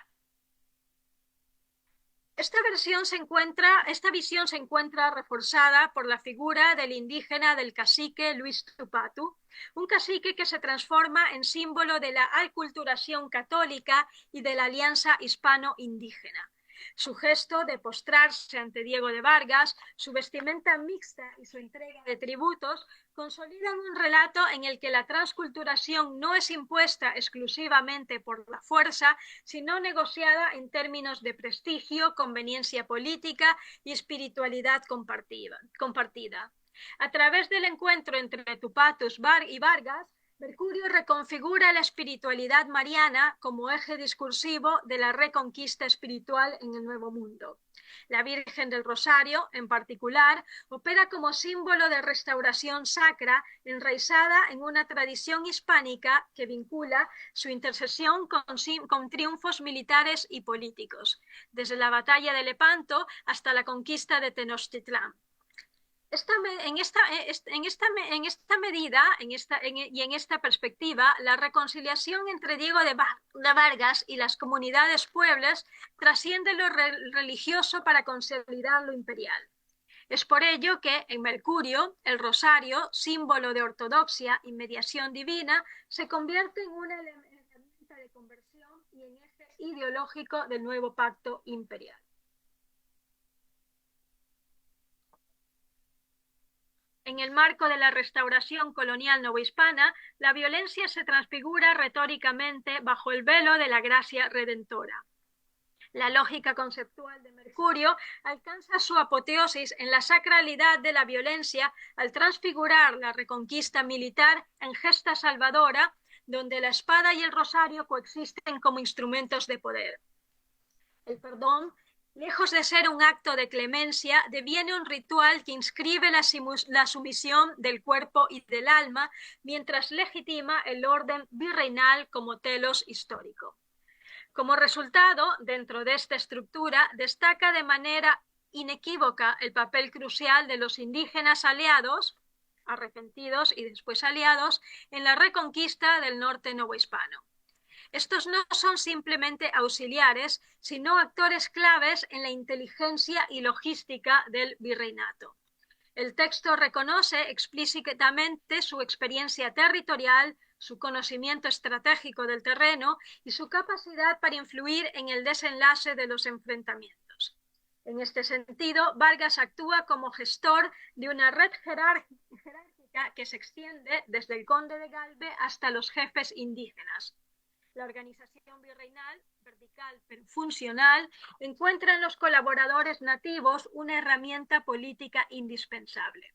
Esta visión se encuentra reforzada por la figura del indígena del cacique Luis Tupatu, un cacique que se transforma en símbolo de la aculturación católica y de la alianza hispano-indígena. Su gesto de postrarse ante Diego de Vargas, su vestimenta mixta y su entrega de tributos consolidan un relato en el que la transculturación no es impuesta exclusivamente por la fuerza, sino negociada en términos de prestigio, conveniencia política y espiritualidad compartida. A través del encuentro entre Tupatus y Vargas, Mercurio reconfigura la espiritualidad mariana como eje discursivo de la reconquista espiritual en el Nuevo Mundo. La Virgen del Rosario, en particular, opera como símbolo de restauración sacra enraizada en una tradición hispánica que vincula su intercesión con triunfos militares y políticos, desde la batalla de Lepanto hasta la conquista de Tenochtitlán. En esta medida y en esta perspectiva, la reconciliación entre Diego de Vargas y las comunidades pueblas trasciende lo religioso para consolidar lo imperial. Es por ello que en Mercurio, el rosario, símbolo de ortodoxia y mediación divina, se convierte en una herramienta de conversión y en eje ideológico del nuevo pacto imperial. En el marco de la restauración colonial novohispana, la violencia se transfigura retóricamente bajo el velo de la gracia redentora. La lógica conceptual de Mercurio alcanza su apoteosis en la sacralidad de la violencia al transfigurar la reconquista militar en gesta salvadora, donde la espada y el rosario coexisten como instrumentos de poder. El perdón, lejos de ser un acto de clemencia, deviene un ritual que inscribe la sumisión del cuerpo y del alma, mientras legitima el orden virreinal como telos histórico. Como resultado, dentro de esta estructura, destaca de manera inequívoca el papel crucial de los indígenas aliados, arrepentidos y después aliados, en la reconquista del norte novohispano. Estos no son simplemente auxiliares, sino actores claves en la inteligencia y logística del virreinato. El texto reconoce explícitamente su experiencia territorial, su conocimiento estratégico del terreno y su capacidad para influir en el desenlace de los enfrentamientos. En este sentido, Vargas actúa como gestor de una red jerárquica que se extiende desde el conde de Galve hasta los jefes indígenas. La organización virreinal, vertical pero funcional, encuentra en los colaboradores nativos una herramienta política indispensable.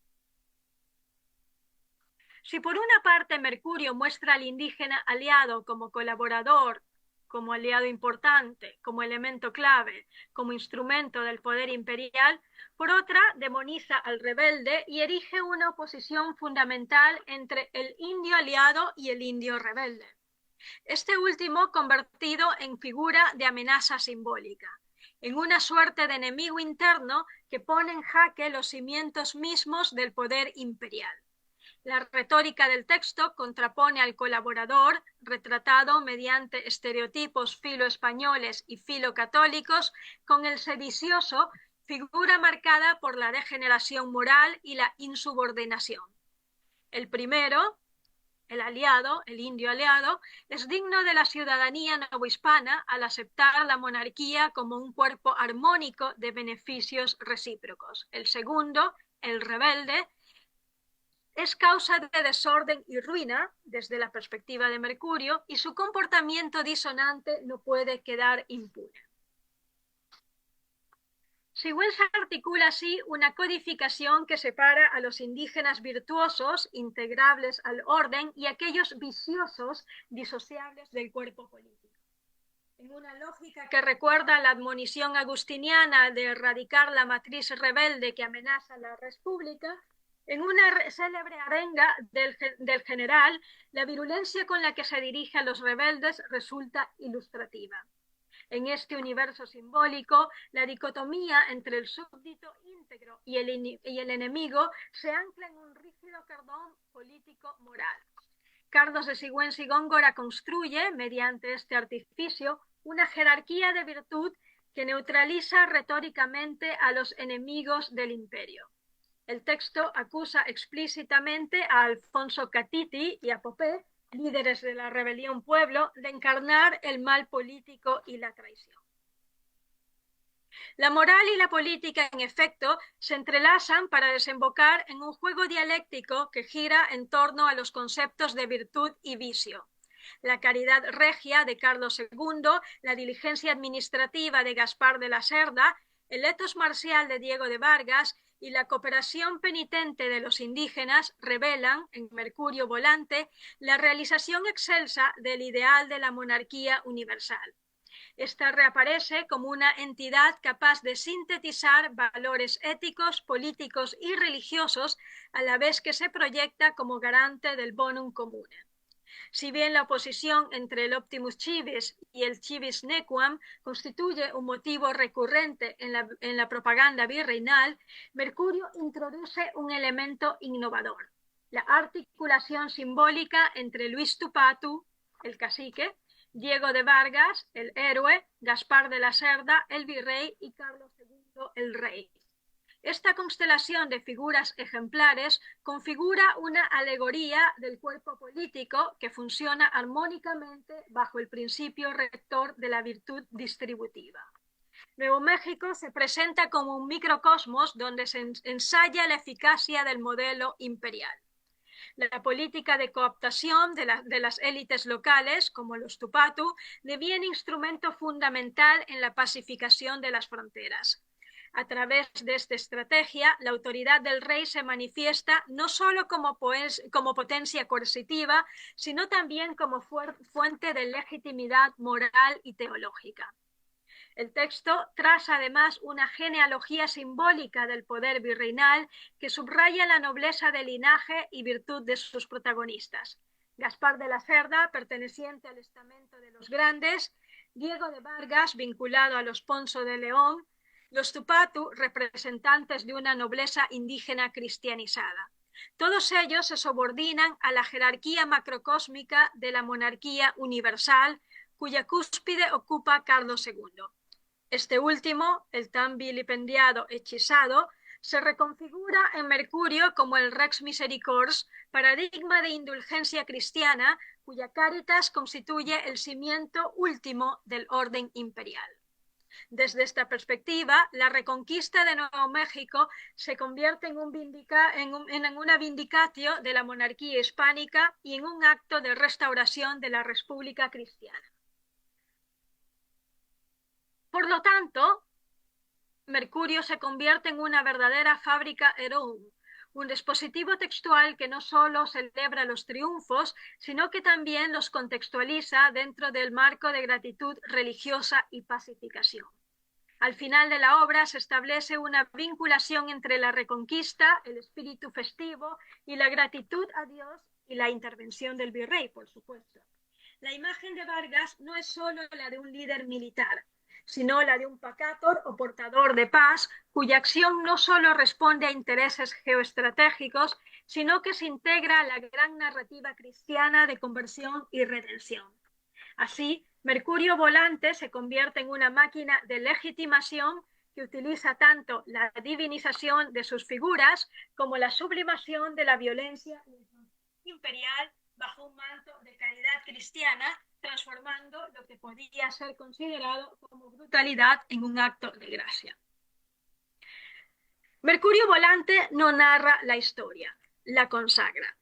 Si por una parte Mercurio muestra al indígena aliado como colaborador, como aliado importante, como elemento clave, como instrumento del poder imperial, por otra demoniza al rebelde y erige una oposición fundamental entre el indio aliado y el indio rebelde. Este último convertido en figura de amenaza simbólica, en una suerte de enemigo interno que pone en jaque los cimientos mismos del poder imperial. La retórica del texto contrapone al colaborador, retratado mediante estereotipos filo-españoles y filo-católicos, con el sedicioso, figura marcada por la degeneración moral y la insubordinación. El primero, el aliado, el indio aliado, es digno de la ciudadanía novohispana al aceptar la monarquía como un cuerpo armónico de beneficios recíprocos. El segundo, el rebelde, es causa de desorden y ruina desde la perspectiva de Mercurio y su comportamiento disonante no puede quedar impune. Sigüenza articula así una codificación que separa a los indígenas virtuosos, integrables al orden, y aquellos viciosos, disociables del cuerpo político. En una lógica que recuerda la admonición agustiniana de erradicar la matriz rebelde que amenaza la república, en una célebre arenga del general, la virulencia con la que se dirige a los rebeldes resulta ilustrativa. En este universo simbólico, la dicotomía entre el súbdito íntegro y el enemigo se ancla en un rígido cordón político-moral. Carlos de Sigüenza y Góngora construye, mediante este artificio, una jerarquía de virtud que neutraliza retóricamente a los enemigos del imperio. El texto acusa explícitamente a Alfonso Catiti y a Popé, líderes de la rebelión Pueblo, de encarnar el mal político y la traición. La moral y la política, en efecto, se entrelazan para desembocar en un juego dialéctico que gira en torno a los conceptos de virtud y vicio. La caridad regia de Carlos II, la diligencia administrativa de Gaspar de la Cerda, el ethos marcial de Diego de Vargas y la cooperación penitente de los indígenas revelan, en Mercurio Volante, la realización excelsa del ideal de la monarquía universal. Esta reaparece como una entidad capaz de sintetizar valores éticos, políticos y religiosos, a la vez que se proyecta como garante del bonum comune. Si bien la oposición entre el Optimus Civis y el Civis Nequam constituye un motivo recurrente en la propaganda virreinal, Mercurio introduce un elemento innovador: la articulación simbólica entre Luis Tupatu, el cacique, Diego de Vargas, el héroe, Gaspar de la Cerda, el virrey, y Carlos II, el rey. Esta constelación de figuras ejemplares configura una alegoría del cuerpo político que funciona armónicamente bajo el principio rector de la virtud distributiva. Nuevo México se presenta como un microcosmos donde se ensaya la eficacia del modelo imperial. La política de cooptación de las élites locales, como los Tupatu, deviene instrumento fundamental en la pacificación de las fronteras. A través de esta estrategia, la autoridad del rey se manifiesta no solo como potencia coercitiva, sino también como fuente de legitimidad moral y teológica. El texto traza además una genealogía simbólica del poder virreinal que subraya la nobleza de linaje y virtud de sus protagonistas. Gaspar de la Cerda, perteneciente al estamento de los Grandes; Diego de Vargas, vinculado a los Ponzo de León; los Tupatu, representantes de una nobleza indígena cristianizada. Todos ellos se subordinan a la jerarquía macrocósmica de la monarquía universal, cuya cúspide ocupa Carlos II. Este último, el tan vilipendiado hechizado, se reconfigura en Mercurio como el Rex Misericors, paradigma de indulgencia cristiana, cuya caritas constituye el cimiento último del orden imperial. Desde esta perspectiva, la reconquista de Nuevo México se convierte en una vindicatio de la monarquía hispánica y en un acto de restauración de la República cristiana. Por lo tanto, Mercurio se convierte en una verdadera fábrica heroum, un dispositivo textual que no solo celebra los triunfos, sino que también los contextualiza dentro del marco de gratitud religiosa y pacificación. Al final de la obra se establece una vinculación entre la reconquista, el espíritu festivo y la gratitud a Dios y la intervención del virrey, por supuesto. La imagen de Vargas no es solo la de un líder militar, sino la de un pacator o portador de paz, cuya acción no solo responde a intereses geoestratégicos, sino que se integra a la gran narrativa cristiana de conversión y redención. Así, Mercurio Volante se convierte en una máquina de legitimación que utiliza tanto la divinización de sus figuras como la sublimación de la violencia imperial bajo un manto de caridad cristiana, transformando lo que podía ser considerado como brutalidad en un acto de gracia. Mercurio Volante no narra la historia, la consagra.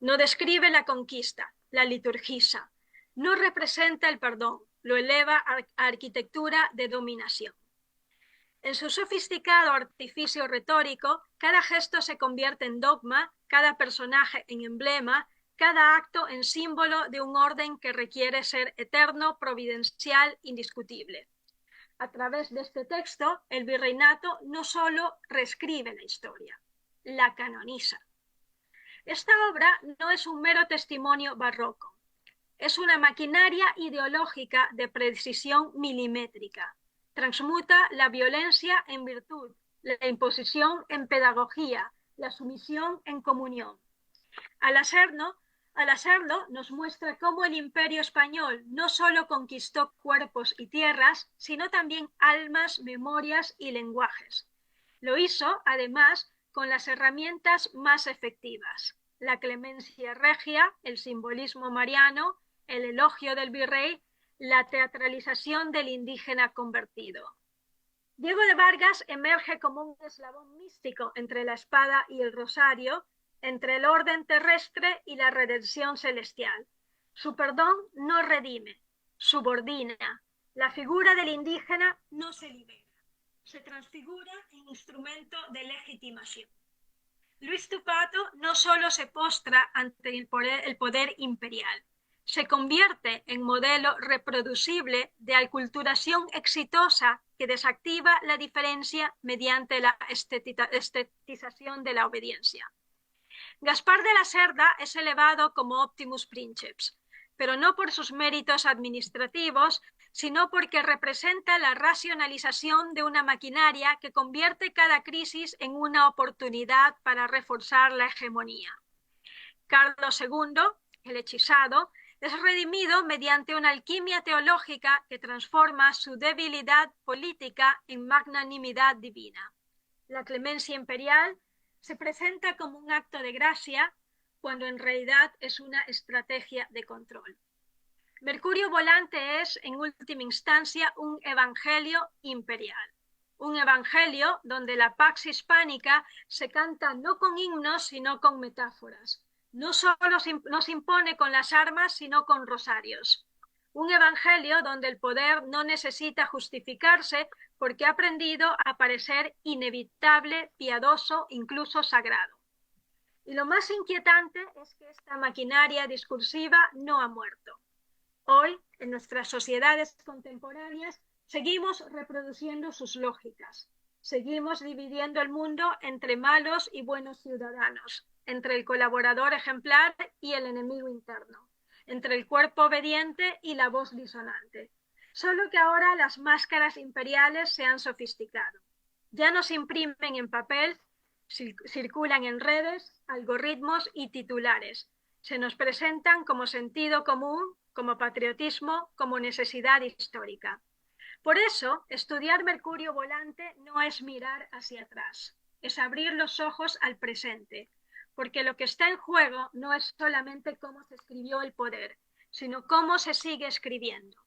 No describe la conquista, la liturgiza. No representa el perdón, lo eleva a arquitectura de dominación. En su sofisticado artificio retórico, cada gesto se convierte en dogma, cada personaje en emblema, cada acto en símbolo de un orden que requiere ser eterno, providencial, indiscutible. A través de este texto, el virreinato no solo reescribe la historia, la canoniza. Esta obra no es un mero testimonio barroco, es una maquinaria ideológica de precisión milimétrica. Transmuta la violencia en virtud la imposición en pedagogía, la sumisión en comunión. Al hacerlo, al hacerlo, nos muestra cómo el Imperio español no solo conquistó cuerpos y tierras, sino también almas, memorias y lenguajes. Lo hizo, además, con las herramientas más efectivas: la clemencia regia, el simbolismo mariano, el elogio del virrey, la teatralización del indígena convertido. Diego de Vargas emerge como un eslabón místico entre la espada y el rosario, entre el orden terrestre y la redención celestial. Su perdón no redime, subordina. La figura del indígena no se libera, se transfigura en instrumento de legitimación. Luis Tupato no solo se postra ante el poder imperial, se convierte en modelo reproducible de aculturación exitosa que desactiva la diferencia mediante la estetización de la obediencia. Gaspar de la Cerda es elevado como Optimus Princeps, pero no por sus méritos administrativos, sino porque representa la racionalización de una maquinaria que convierte cada crisis en una oportunidad para reforzar la hegemonía. Carlos II, el hechizado, es redimido mediante una alquimia teológica que transforma su debilidad política en magnanimidad divina. La clemencia imperial se presenta como un acto de gracia cuando en realidad es una estrategia de control. Mercurio Volante es, en última instancia, un evangelio imperial. Un evangelio donde la pax hispánica se canta no con himnos, sino con metáforas. No solo nos impone con las armas, sino con rosarios. Un evangelio donde el poder no necesita justificarse porque ha aprendido a parecer inevitable, piadoso, incluso sagrado. Y lo más inquietante es que esta maquinaria discursiva no ha muerto. Hoy, en nuestras sociedades contemporáneas, seguimos reproduciendo sus lógicas. Seguimos dividiendo el mundo entre malos y buenos ciudadanos, entre el colaborador ejemplar y el enemigo interno, entre el cuerpo obediente y la voz disonante. Solo que ahora las máscaras imperiales se han sofisticado. Ya no se imprimen en papel, circulan en redes, algoritmos y titulares. Se nos presentan como sentido común, como patriotismo, como necesidad histórica. Por eso, estudiar Mercurio Volante no es mirar hacia atrás, es abrir los ojos al presente, porque lo que está en juego no es solamente cómo se escribió el poder, sino cómo se sigue escribiendo.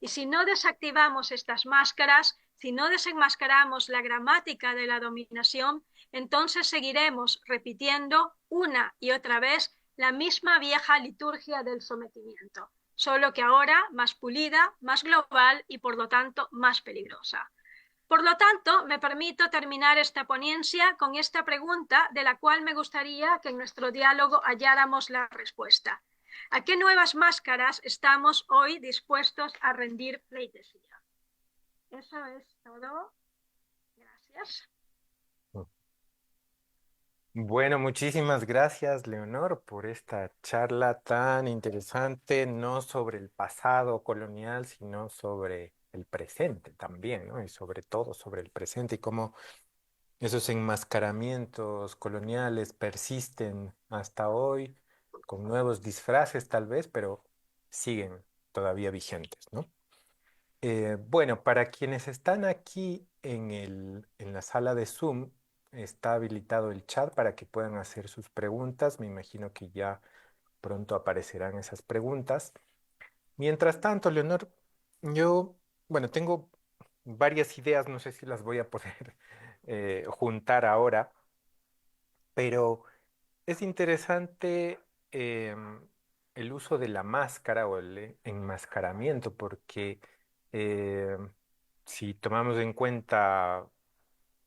Y si no desactivamos estas máscaras, si no desenmascaramos la gramática de la dominación, entonces seguiremos repitiendo una y otra vez la misma vieja liturgia del sometimiento, solo que ahora más pulida, más global y por lo tanto más peligrosa. Por lo tanto, me permito terminar esta ponencia con esta pregunta de la cual me gustaría que en nuestro diálogo halláramos la respuesta. ¿A qué nuevas máscaras estamos hoy dispuestos a rendir pleitesía? Eso es todo. Gracias. Bueno, muchísimas gracias, Leonor, por esta charla tan interesante, no sobre el pasado colonial, sino sobre el presente también, ¿no? Y sobre todo sobre el presente y cómo esos enmascaramientos coloniales persisten hasta hoy, con nuevos disfraces tal vez, pero siguen todavía vigentes, ¿no? Bueno, para quienes están aquí en la sala de Zoom, está habilitado el chat para que puedan hacer sus preguntas. Me imagino que ya pronto aparecerán esas preguntas. Mientras tanto, Leonor, yo, bueno, tengo varias ideas, no sé si las voy a poder juntar ahora, pero es interesante el uso de la máscara o el enmascaramiento, porque si tomamos en cuenta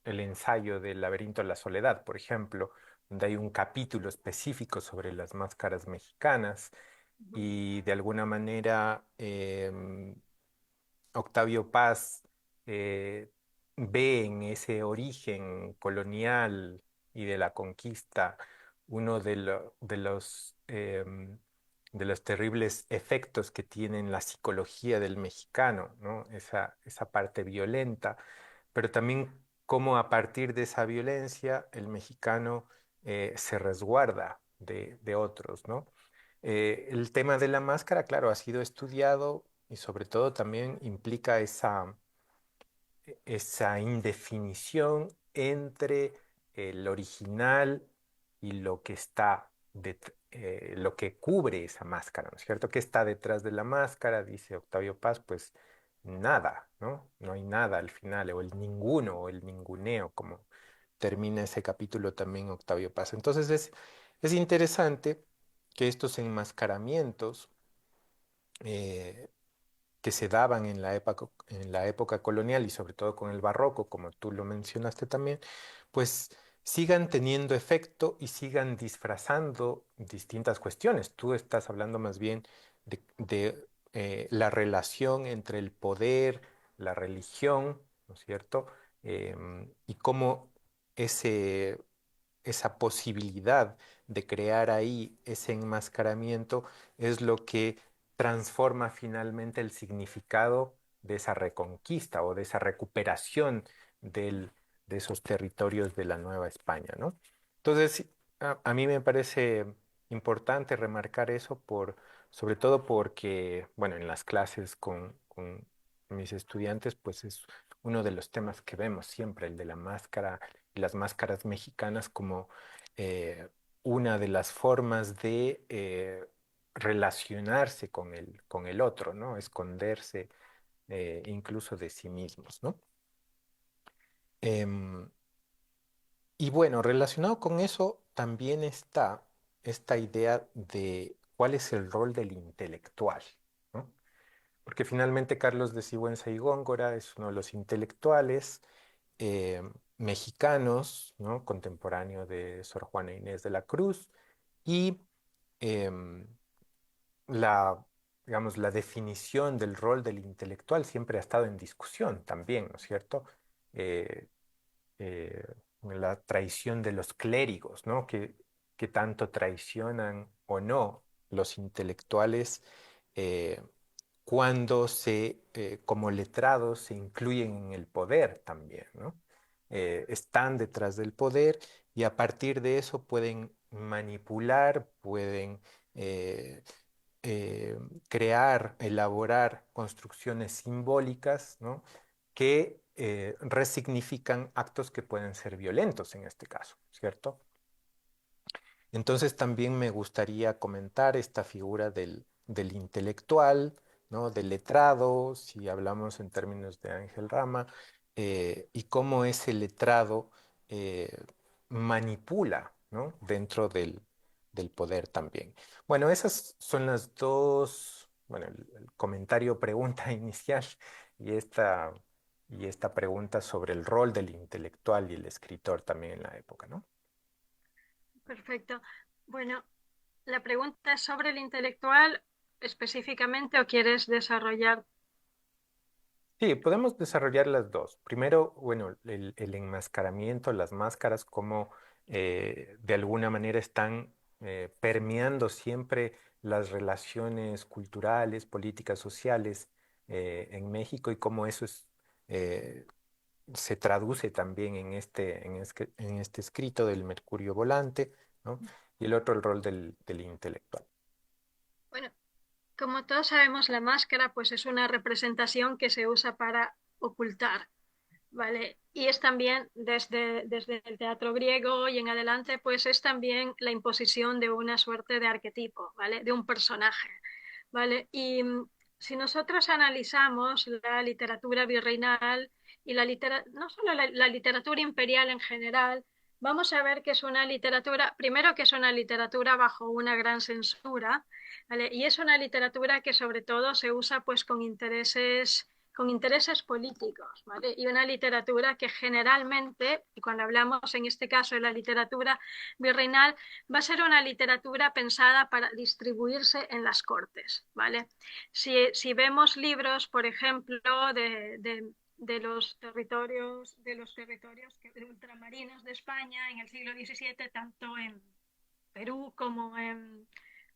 el ensayo del laberinto de la soledad, por ejemplo, donde hay un capítulo específico sobre las máscaras mexicanas y de alguna manera Octavio Paz eh, ve en ese origen colonial y de la conquista uno de los terribles efectos que tiene en la psicología del mexicano, ¿no? Esa parte violenta, pero también cómo a partir de esa violencia el mexicano se resguarda de otros, ¿no? El tema de la máscara, claro, ha sido estudiado y sobre todo también implica esa indefinición entre el original y lo que está, lo que cubre esa máscara, ¿no es cierto? ¿Qué está detrás de la máscara? Dice Octavio Paz, pues nada, ¿no? No hay nada al final, o el ninguno, o el ninguneo, como termina ese capítulo también Octavio Paz. Entonces es interesante que estos enmascaramientos eh, que se daban en la época colonial y sobre todo con el barroco, como tú lo mencionaste también, pues sigan teniendo efecto y sigan disfrazando distintas cuestiones. Tú estás hablando más bien de la relación entre el poder, la religión, ¿no es cierto? Y cómo ese esa posibilidad de crear ahí ese enmascaramiento es lo que transforma finalmente el significado de esa reconquista o de esa recuperación de esos territorios de la Nueva España, ¿no? Entonces, a mí me parece importante remarcar eso sobre todo porque, bueno, en las clases con mis estudiantes, pues es uno de los temas que vemos siempre, el de la máscara y las máscaras mexicanas como eh, una de las formas de relacionarse con el otro, ¿no? Esconderse incluso de sí mismos, ¿no? Em, y bueno, relacionado con eso también está esta idea de cuál es el rol del intelectual, ¿no? Porque finalmente Carlos de Sigüenza y Góngora es uno de los intelectuales eh, mexicanos, ¿no? Contemporáneo de Sor Juana Inés de la Cruz, y em, la, digamos, la definición del rol del intelectual siempre ha estado en discusión también, ¿no es cierto? Eh, eh, la traición de los clérigos, ¿no? Que tanto traicionan o no los intelectuales eh, cuando como letrados, se incluyen en el poder también, ¿no? Están detrás del poder y a partir de eso pueden manipular, pueden eh, eh, crear, elaborar construcciones simbólicas, ¿no? Que resignifican actos que pueden ser violentos en este caso, ¿cierto? Entonces también me gustaría comentar esta figura del intelectual, ¿no? Del letrado, si hablamos en términos de Ángel Rama, y cómo ese letrado eh, manipula, ¿no? Dentro del poder también. Bueno, esas son las dos, bueno, el comentario pregunta inicial y y esta pregunta sobre el rol del intelectual y el escritor también en la época, ¿no? Perfecto. Bueno, la pregunta es sobre el intelectual específicamente o quieres desarrollar. Sí, podemos desarrollar las dos. Primero, bueno, el enmascaramiento, las máscaras, como de alguna manera están permeando siempre las relaciones culturales, políticas, sociales en México y cómo eso eh, se traduce también en este escrito del Mercurio Volante, ¿no? Y el otro, el rol del intelectual. Bueno, como todos sabemos, la máscara pues es una representación que se usa para ocultar, ¿vale? Y es también desde el teatro griego y en adelante, pues es también la imposición de una suerte de arquetipo, ¿vale? De un personaje, ¿vale? Y si nosotros analizamos la literatura virreinal y no solo la literatura imperial en general, vamos a ver que es una literatura, primero que es una literatura bajo una gran censura, ¿vale? Y es una literatura que sobre todo se usa pues con intereses políticos, ¿vale? Y una literatura que generalmente, y cuando hablamos en este caso de la literatura virreinal, va a ser una literatura pensada para distribuirse en las cortes, ¿vale? Si vemos libros, por ejemplo, de los territorios ultramarinos de España en el siglo XVII, tanto en Perú como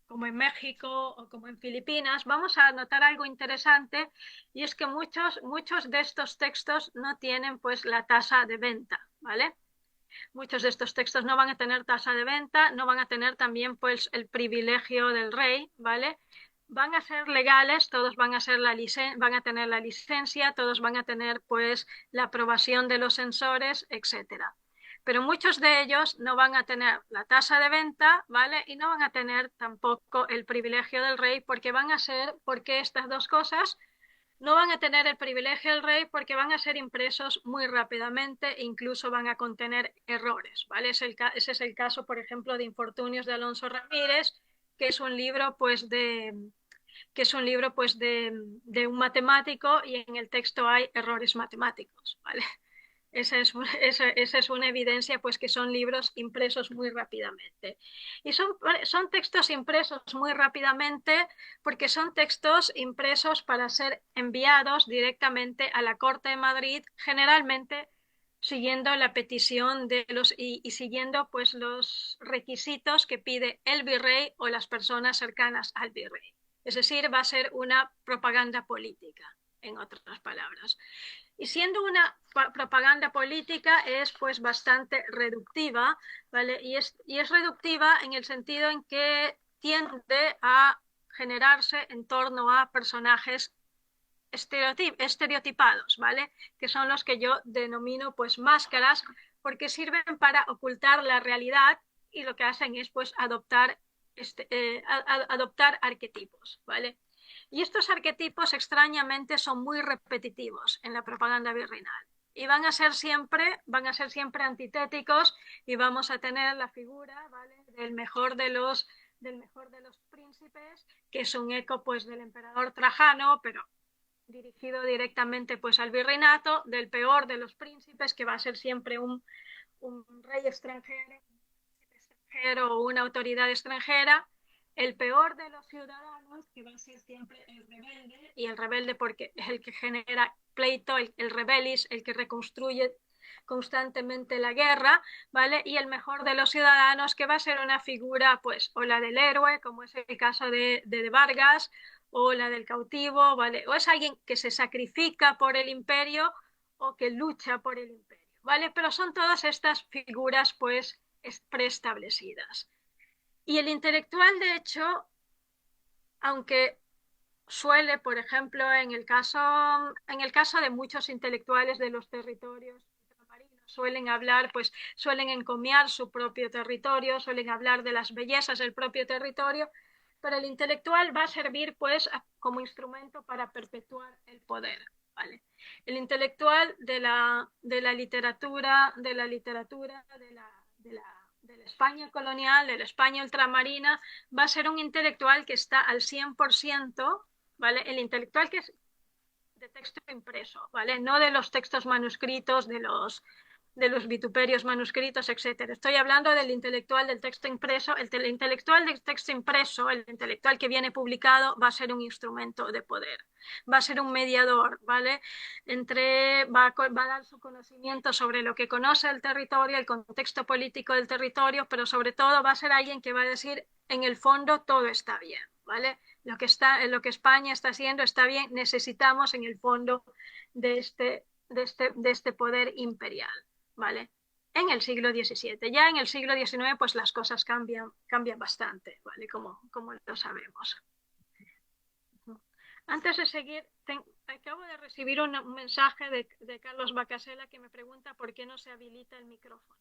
como en México o como en Filipinas, vamos a notar algo interesante y es que muchos de estos textos no tienen pues la tasa de venta, ¿vale? Muchos de estos textos no van a tener tasa de venta, no van a tener también pues el privilegio del rey, ¿vale? Van a ser legales, todos van a ser van a tener la licencia, todos van a tener pues la aprobación de los censores, etcétera. Pero muchos de ellos no van a tener la tasa de venta, ¿vale? Y no van a tener tampoco el privilegio del rey porque estas dos cosas no van a tener el privilegio del rey porque van a ser impresos muy rápidamente e incluso van a contener errores, ¿vale? Ese es el caso, por ejemplo, de Infortunios de Alonso Ramírez, que es un libro pues de un matemático y en el texto hay errores matemáticos, ¿vale? Esa es una evidencia, pues que son libros impresos muy rápidamente. Y son textos impresos muy rápidamente porque son textos impresos para ser enviados directamente a la Corte de Madrid, generalmente siguiendo la petición y siguiendo pues los requisitos que pide el virrey o las personas cercanas al virrey. Es decir, va a ser una propaganda política, en otras palabras. Y siendo una propaganda política es pues bastante reductiva, ¿vale? Y es reductiva en el sentido en que tiende a generarse en torno a personajes estereotipados, ¿vale? Que son los que yo denomino pues máscaras porque sirven para ocultar la realidad y lo que hacen es pues adoptar arquetipos, ¿vale? Y estos arquetipos extrañamente son muy repetitivos en la propaganda virreinal. Y van a ser siempre antitéticos y vamos a tener la figura, ¿vale? Del mejor de los príncipes, que es un eco pues del emperador Trajano, pero dirigido directamente pues al virreinato, del peor de los príncipes, que va a ser siempre un rey extranjero o una autoridad extranjera, el peor de los ciudadanos, que va a ser siempre el rebelde, y el rebelde porque es el que genera pleito, el rebelis, el que reconstruye constantemente la guerra, ¿vale? Y el mejor de los ciudadanos, que va a ser una figura, pues, o la del héroe, como es el caso de Vargas, o la del cautivo, ¿vale? O es alguien que se sacrifica por el imperio o que lucha por el imperio, ¿vale? Pero son todas estas figuras, pues, preestablecidas. Y el intelectual, de hecho, aunque suele, por ejemplo, en el caso de muchos intelectuales de los territorios ultramarinos, suelen hablar, pues suelen encomiar su propio territorio, suelen hablar de las bellezas del propio territorio, pero el intelectual va a servir pues como instrumento para perpetuar el poder, ¿vale? El intelectual de la España colonial, de la España ultramarina, va a ser un intelectual que está al 100%, ¿vale? El intelectual que es de texto impreso, ¿vale? No de los textos manuscritos, de los vituperios manuscritos, etcétera. Estoy hablando del intelectual del texto impreso. El intelectual del texto impreso, el intelectual que viene publicado, va a ser un instrumento de poder, va a ser un mediador, ¿vale? Va a dar su conocimiento sobre lo que conoce el territorio, el contexto político del territorio, pero sobre todo va a ser alguien que va a decir, en el fondo todo está bien, ¿vale? Lo que España está haciendo está bien, necesitamos en el fondo de este poder imperial, ¿vale? En el siglo XVII. Ya en el siglo XIX, pues las cosas cambian bastante, ¿vale? Como lo sabemos. Antes de seguir, acabo de recibir un mensaje de Carlos Bacasela que me pregunta por qué no se habilita el micrófono.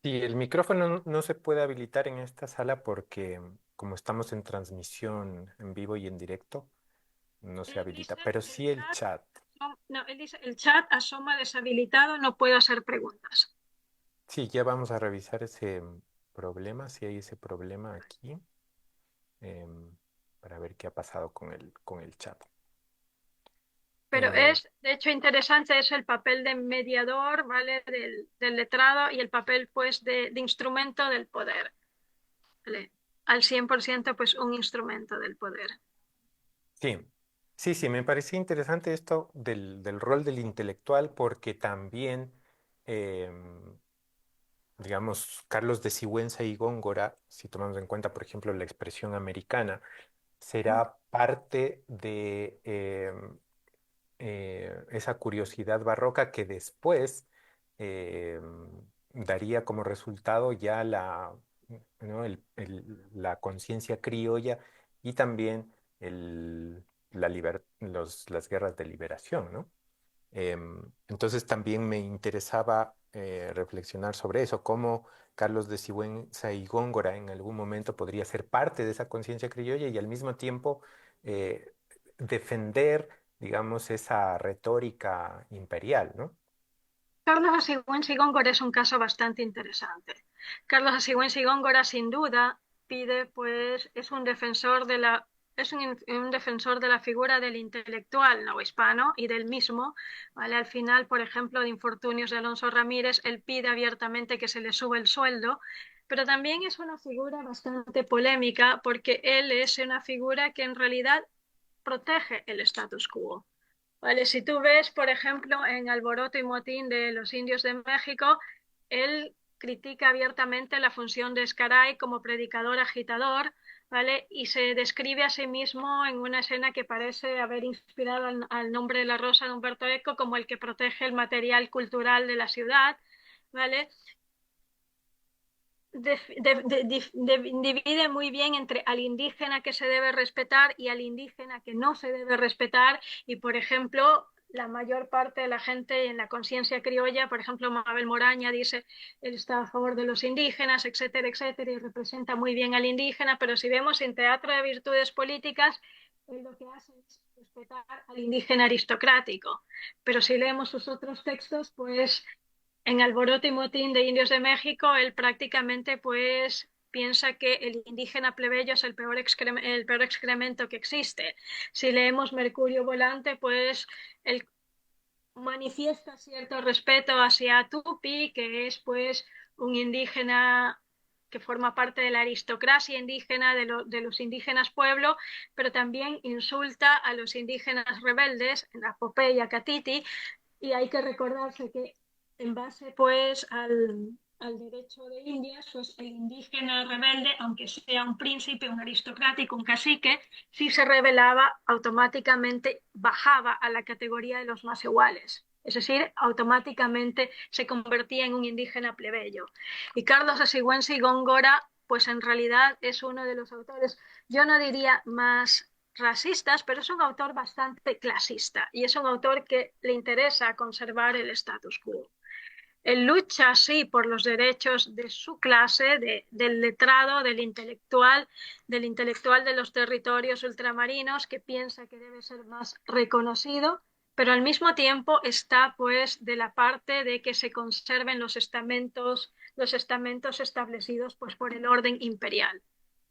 Sí, el micrófono no se puede habilitar en esta sala porque como estamos en transmisión en vivo y en directo, no se Él habilita, dice, pero el sí el chat, chat. no, él dice, el chat asoma deshabilitado, no puedo hacer preguntas. Sí, ya vamos a revisar ese problema, si hay ese problema aquí, em, para ver qué ha pasado con el chat. Pero Eh, de hecho, interesante es el papel de mediador, ¿vale? Del letrado y el papel, pues, de instrumento del poder, ¿vale? Al 100%, pues, un instrumento del poder. sí, sí, me parecía interesante esto del rol del intelectual porque también digamos, Carlos de Sigüenza y Góngora, si tomamos en cuenta, por ejemplo, la expresión americana, será parte de esa curiosidad barroca que después eh, daría como resultado ya ¿no? la conciencia criolla y también las guerras de liberación, ¿no? Entonces también me interesaba reflexionar sobre eso, cómo Carlos de Sigüenza y Góngora en algún momento podría ser parte de esa conciencia criolla y al mismo tiempo eh, defender, digamos, esa retórica imperial, ¿no? Carlos Asigüenza y Góngora es un caso bastante interesante. Carlos Asigüenza y Góngora, sin duda, pide, pues, es un defensor de la, un defensor de la figura del intelectual no hispano y del mismo, ¿vale? Al final, por ejemplo, de Infortunios de Alonso Ramírez, él pide abiertamente que se le sube el sueldo, pero también es una figura bastante polémica porque él es una figura que en realidad protege el status quo. Vale, si tú ves, por ejemplo, en Alboroto y Motín de los Indios de México, él critica abiertamente la función de Escaray como predicador agitador, ¿vale? Y se describe a sí mismo en una escena que parece haber inspirado al nombre de la rosa de Humberto Eco como el que protege el material cultural de la ciudad, ¿vale? Divide muy bien entre al indígena que se debe respetar y al indígena que no se debe respetar. Y, por ejemplo, la mayor parte de la gente en la conciencia criolla, por ejemplo, Mabel Moraña dice, él está a favor de los indígenas, etcétera, etcétera, y representa muy bien al indígena, pero si vemos en Teatro de Virtudes Políticas, él lo que hace es respetar al indígena aristocrático. Pero si leemos sus otros textos, pues en Alboroto y Motín de Indios de México, él prácticamente pues piensa que el indígena plebeyo es el peor excremento que existe. Si leemos Mercurio Volante, pues él manifiesta cierto respeto hacia Tupi, que es pues un indígena que forma parte de la aristocracia indígena de los indígenas pueblo, pero también insulta a los indígenas rebeldes en la Popeya Catiti, y hay que recordarse que en base pues al derecho de Indias, pues el indígena rebelde, aunque sea un príncipe, un aristocrático, un cacique, si se rebelaba, automáticamente bajaba a la categoría de los más iguales. Es decir, automáticamente se convertía en un indígena plebeyo. Y Carlos de Sigüenza y Góngora, pues en realidad es uno de los autores, yo no diría más racistas, pero es un autor bastante clasista y es un autor que le interesa conservar el status quo. Él lucha, sí, por los derechos de su clase, del letrado, del intelectual de los territorios ultramarinos, que piensa que debe ser más reconocido, pero al mismo tiempo está, pues, de la parte de que se conserven los estamentos establecidos, pues, por el orden imperial.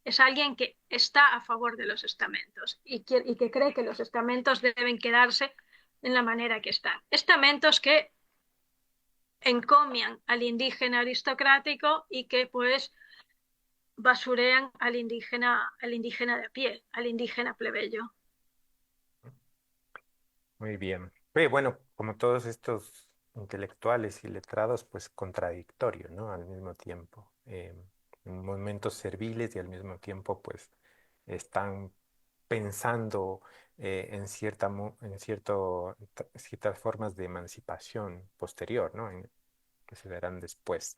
Es alguien que está a favor de los estamentos y que cree que los estamentos deben quedarse en la manera que están. Estamentos que encomian al indígena aristocrático y que pues basurean al indígena de a pie, al indígena plebeyo. Muy bien. Oye, bueno, como todos estos intelectuales y letrados, pues contradictorio, ¿no? Al mismo tiempo. En momentos serviles y al mismo tiempo, pues, están pensando ciertas formas de emancipación posterior, ¿no? Que se darán después.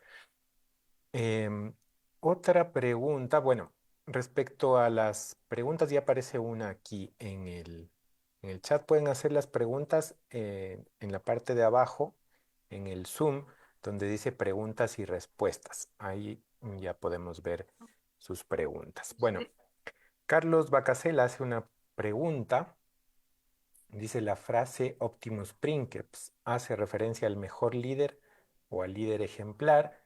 Em, Otra pregunta, bueno, respecto a las preguntas, ya aparece una aquí en el chat. Pueden hacer las preguntas en la parte de abajo, en el Zoom, donde dice preguntas y respuestas. Ahí ya podemos ver sus preguntas. Bueno, Sí. Carlos Bacasela hace una pregunta. Dice la frase Optimus Princeps hace referencia al mejor líder o al líder ejemplar.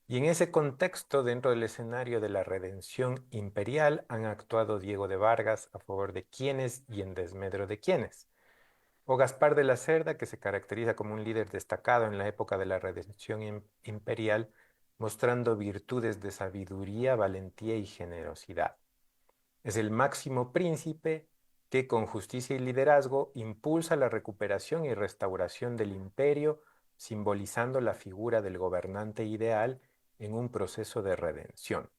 Y en ese contexto, dentro del escenario de la redención imperial, han actuado Diego de Vargas a favor de quienes y en desmedro de quienes. O Gaspar de la Cerda, que se caracteriza como un líder destacado en la época de la redención imperial, mostrando virtudes de sabiduría, valentía y generosidad. Es el máximo príncipe que con justicia y liderazgo impulsa la recuperación y restauración del imperio, simbolizando la figura del gobernante ideal en un proceso de redención.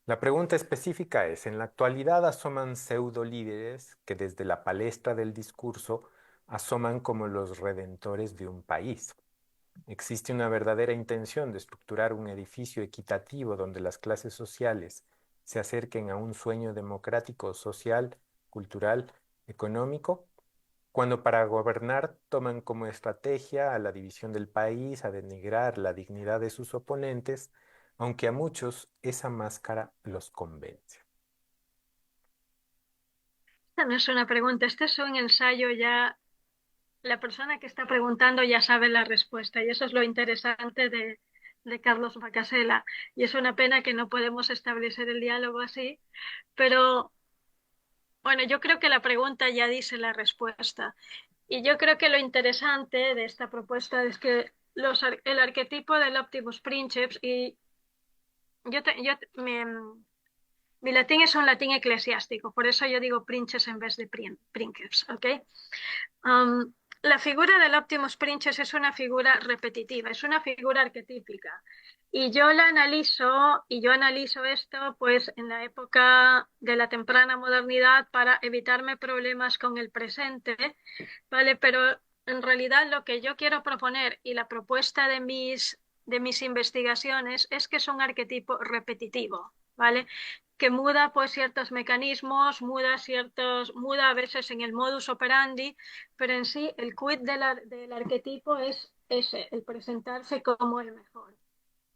La pregunta específica es, en la actualidad asoman pseudo líderes que desde la palestra del discurso asoman como los redentores de un país. Existe una verdadera intención de estructurar un edificio equitativo donde las clases sociales se acerquen a un sueño democrático, social, cultural, económico, cuando para gobernar toman como estrategia a la división del país, a denigrar la dignidad de sus oponentes, aunque a muchos esa máscara los convence. Esta no es una pregunta, este es un ensayo ya. La persona que está preguntando ya sabe la respuesta y eso es lo interesante de Carlos Bacasela. Y es una pena que no podemos establecer el diálogo así, pero bueno, yo creo que la pregunta ya dice la respuesta. Y yo creo que lo interesante de esta propuesta es que el arquetipo del Optimus Princeps, y mi latín es un latín eclesiástico, por eso yo digo princes en vez de princeps, ¿ok? Um, la figura del Optimus Princeps es una figura repetitiva, es una figura arquetípica. Y yo analizo esto pues en la época de la temprana modernidad para evitarme problemas con el presente, ¿vale? Pero en realidad lo que yo quiero proponer y la propuesta de mis investigaciones es que es un arquetipo repetitivo, ¿vale? Que muda pues ciertos mecanismos, muda a veces en el modus operandi, pero en sí el quid del arquetipo es ese, el presentarse como el mejor.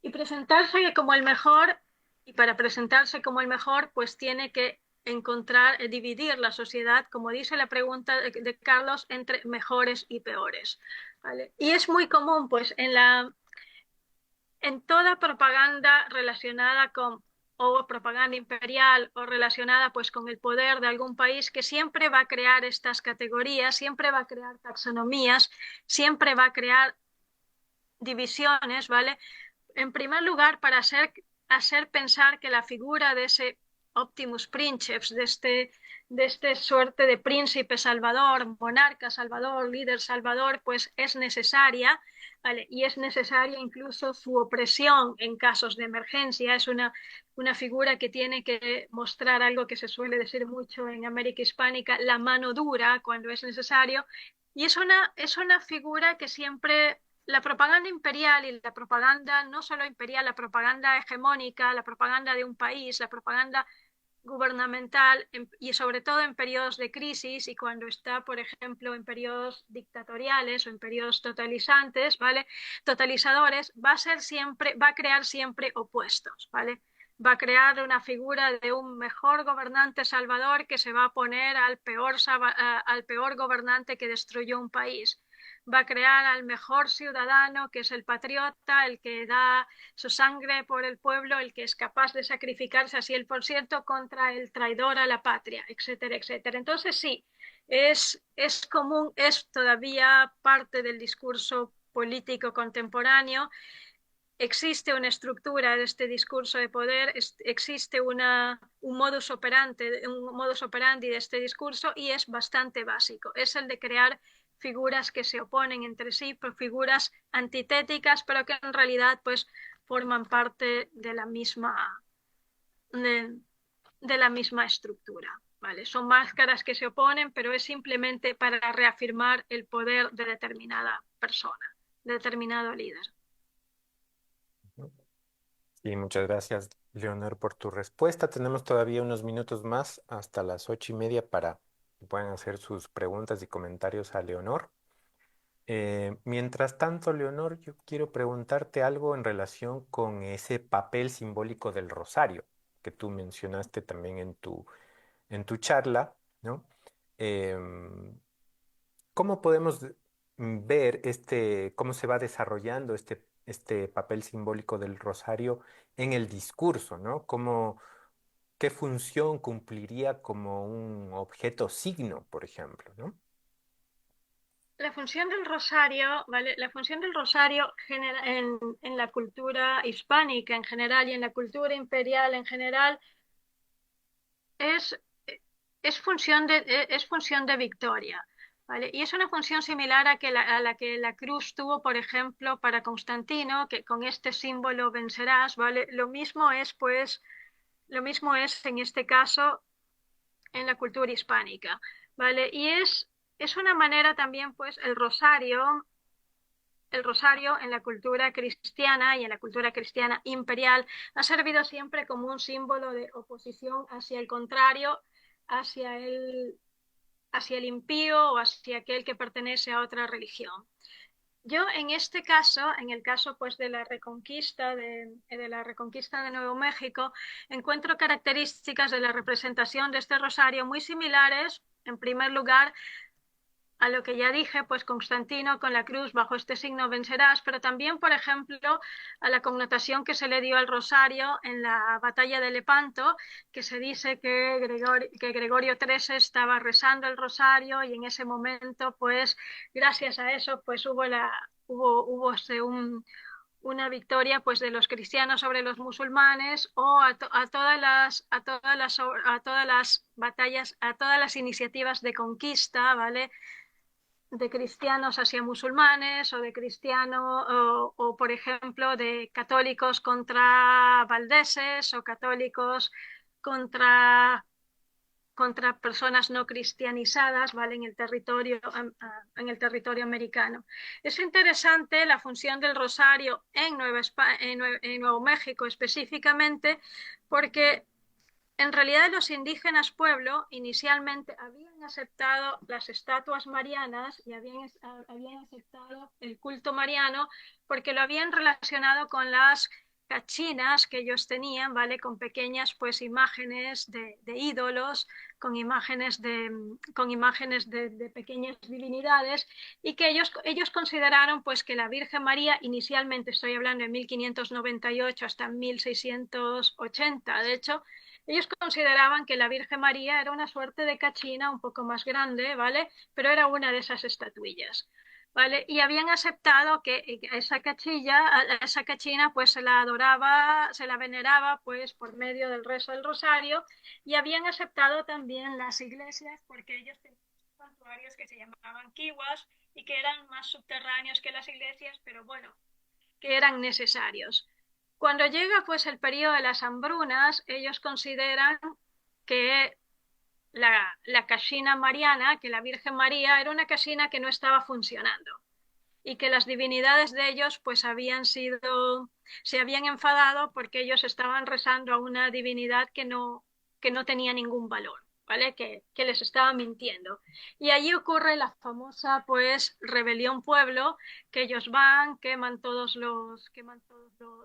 Y presentarse como el mejor, y para presentarse como el mejor, pues tiene que encontrar, dividir la sociedad, como dice la pregunta de Carlos, entre mejores y peores, ¿vale? Y es muy común, pues, en toda propaganda relacionada con o propaganda imperial o relacionada pues con el poder de algún país que siempre va a crear estas categorías, siempre va a crear taxonomías, siempre va a crear divisiones, ¿vale? En primer lugar, para hacer pensar que la figura de ese Optimus Princeps, de este suerte de príncipe salvador, monarca salvador, líder salvador, pues es necesaria, ¿vale? Y es necesaria incluso su opresión en casos de emergencia. Es una figura que tiene que mostrar algo que se suele decir mucho en América Hispánica, la mano dura cuando es necesario. Y es una figura que siempre la propaganda imperial y la propaganda no solo imperial, la propaganda hegemónica, la propaganda de un país, la propaganda gubernamental y sobre todo en periodos de crisis y cuando está, por ejemplo, en periodos dictatoriales o en periodos totalizantes, ¿vale? Totalizadores, va a crear siempre opuestos, ¿vale? Va a crear una figura de un mejor gobernante salvador que se va a oponer al peor gobernante que destruyó un país. Va a crear al mejor ciudadano, que es el patriota, el que da su sangre por el pueblo, el que es capaz de sacrificarse así el por ciento contra el traidor a la patria, etcétera, etcétera. Entonces sí, es común, es todavía parte del discurso político contemporáneo. Existe una estructura de este discurso de poder, existe un modus operandi de este discurso y es bastante básico. Es el de crear figuras que se oponen entre sí, figuras antitéticas, pero que en realidad pues forman parte de, de la misma estructura. ¿Vale? Son máscaras que se oponen, pero es simplemente para reafirmar el poder de determinada persona, de determinado líder. Y muchas gracias, Leonor, por tu respuesta. Tenemos todavía unos minutos más hasta las 8:30 para que puedan hacer sus preguntas y comentarios a Leonor. Mientras tanto, Leonor, yo quiero preguntarte algo en relación con ese papel simbólico del rosario que tú mencionaste también en tu charla, ¿no? Em, ¿Cómo podemos ver cómo se va desarrollando este papel simbólico del rosario en el discurso, ¿no? ¿Qué función cumpliría como un objeto signo, por ejemplo, ¿no? La función del rosario, ¿vale? La función del rosario en la cultura hispánica en general y en la cultura imperial en general es, es función de victoria, ¿vale? Y es una función similar a la que la cruz tuvo, por ejemplo, para Constantino, que con este símbolo vencerás, ¿vale? Lo mismo es en este caso en la cultura hispánica, ¿vale? Es una manera también, pues, el rosario en la cultura cristiana y en la cultura cristiana imperial ha servido siempre como un símbolo de oposición hacia el contrario, hacia hacia el impío o hacia aquel que pertenece a otra religión. Yo en este caso, en el caso pues de la reconquista de Nuevo México, encuentro características de la representación de este rosario muy similares, en primer lugar, a lo que ya dije, pues Constantino con la cruz bajo este signo vencerás, pero también, por ejemplo, a la connotación que se le dio al rosario en la batalla de Lepanto, que se dice que Gregorio XIII estaba rezando el rosario y en ese momento, pues gracias a eso, pues hubo una victoria pues de los cristianos sobre los musulmanes o a todas las batallas, a todas las iniciativas de conquista, ¿vale? De cristianos hacia musulmanes o de por ejemplo, de católicos contra valdeses o católicos contra, contra personas no cristianizadas, ¿vale? En el territorio americano. Es interesante la función del rosario en en Nuevo México específicamente porque en realidad los indígenas pueblo inicialmente habían aceptado las estatuas marianas y habían aceptado el culto mariano porque lo habían relacionado con las cachinas que ellos tenían, ¿vale? Con pequeñas pues imágenes de ídolos, con imágenes de pequeñas divinidades y que ellos consideraron pues que la Virgen María, inicialmente estoy hablando de 1598 hasta 1680, de hecho, ellos consideraban que la Virgen María era una suerte de cachina un poco más grande, ¿vale? Pero era una de esas estatuillas, ¿vale? Y habían aceptado que esa cachina, pues se la adoraba, se la veneraba, pues por medio del rezo del rosario, y habían aceptado también las iglesias porque ellos tenían santuarios que se llamaban kiwas y que eran más subterráneos que las iglesias, pero bueno, que eran necesarios. Cuando llega pues el periodo de las hambrunas, ellos consideran que la casina mariana, que la Virgen María era una casina que no estaba funcionando y que las divinidades de ellos pues se habían enfadado porque ellos estaban rezando a una divinidad que no tenía ningún valor, ¿vale? Que les estaba mintiendo. Y allí ocurre la famosa pues rebelión pueblo, que ellos van,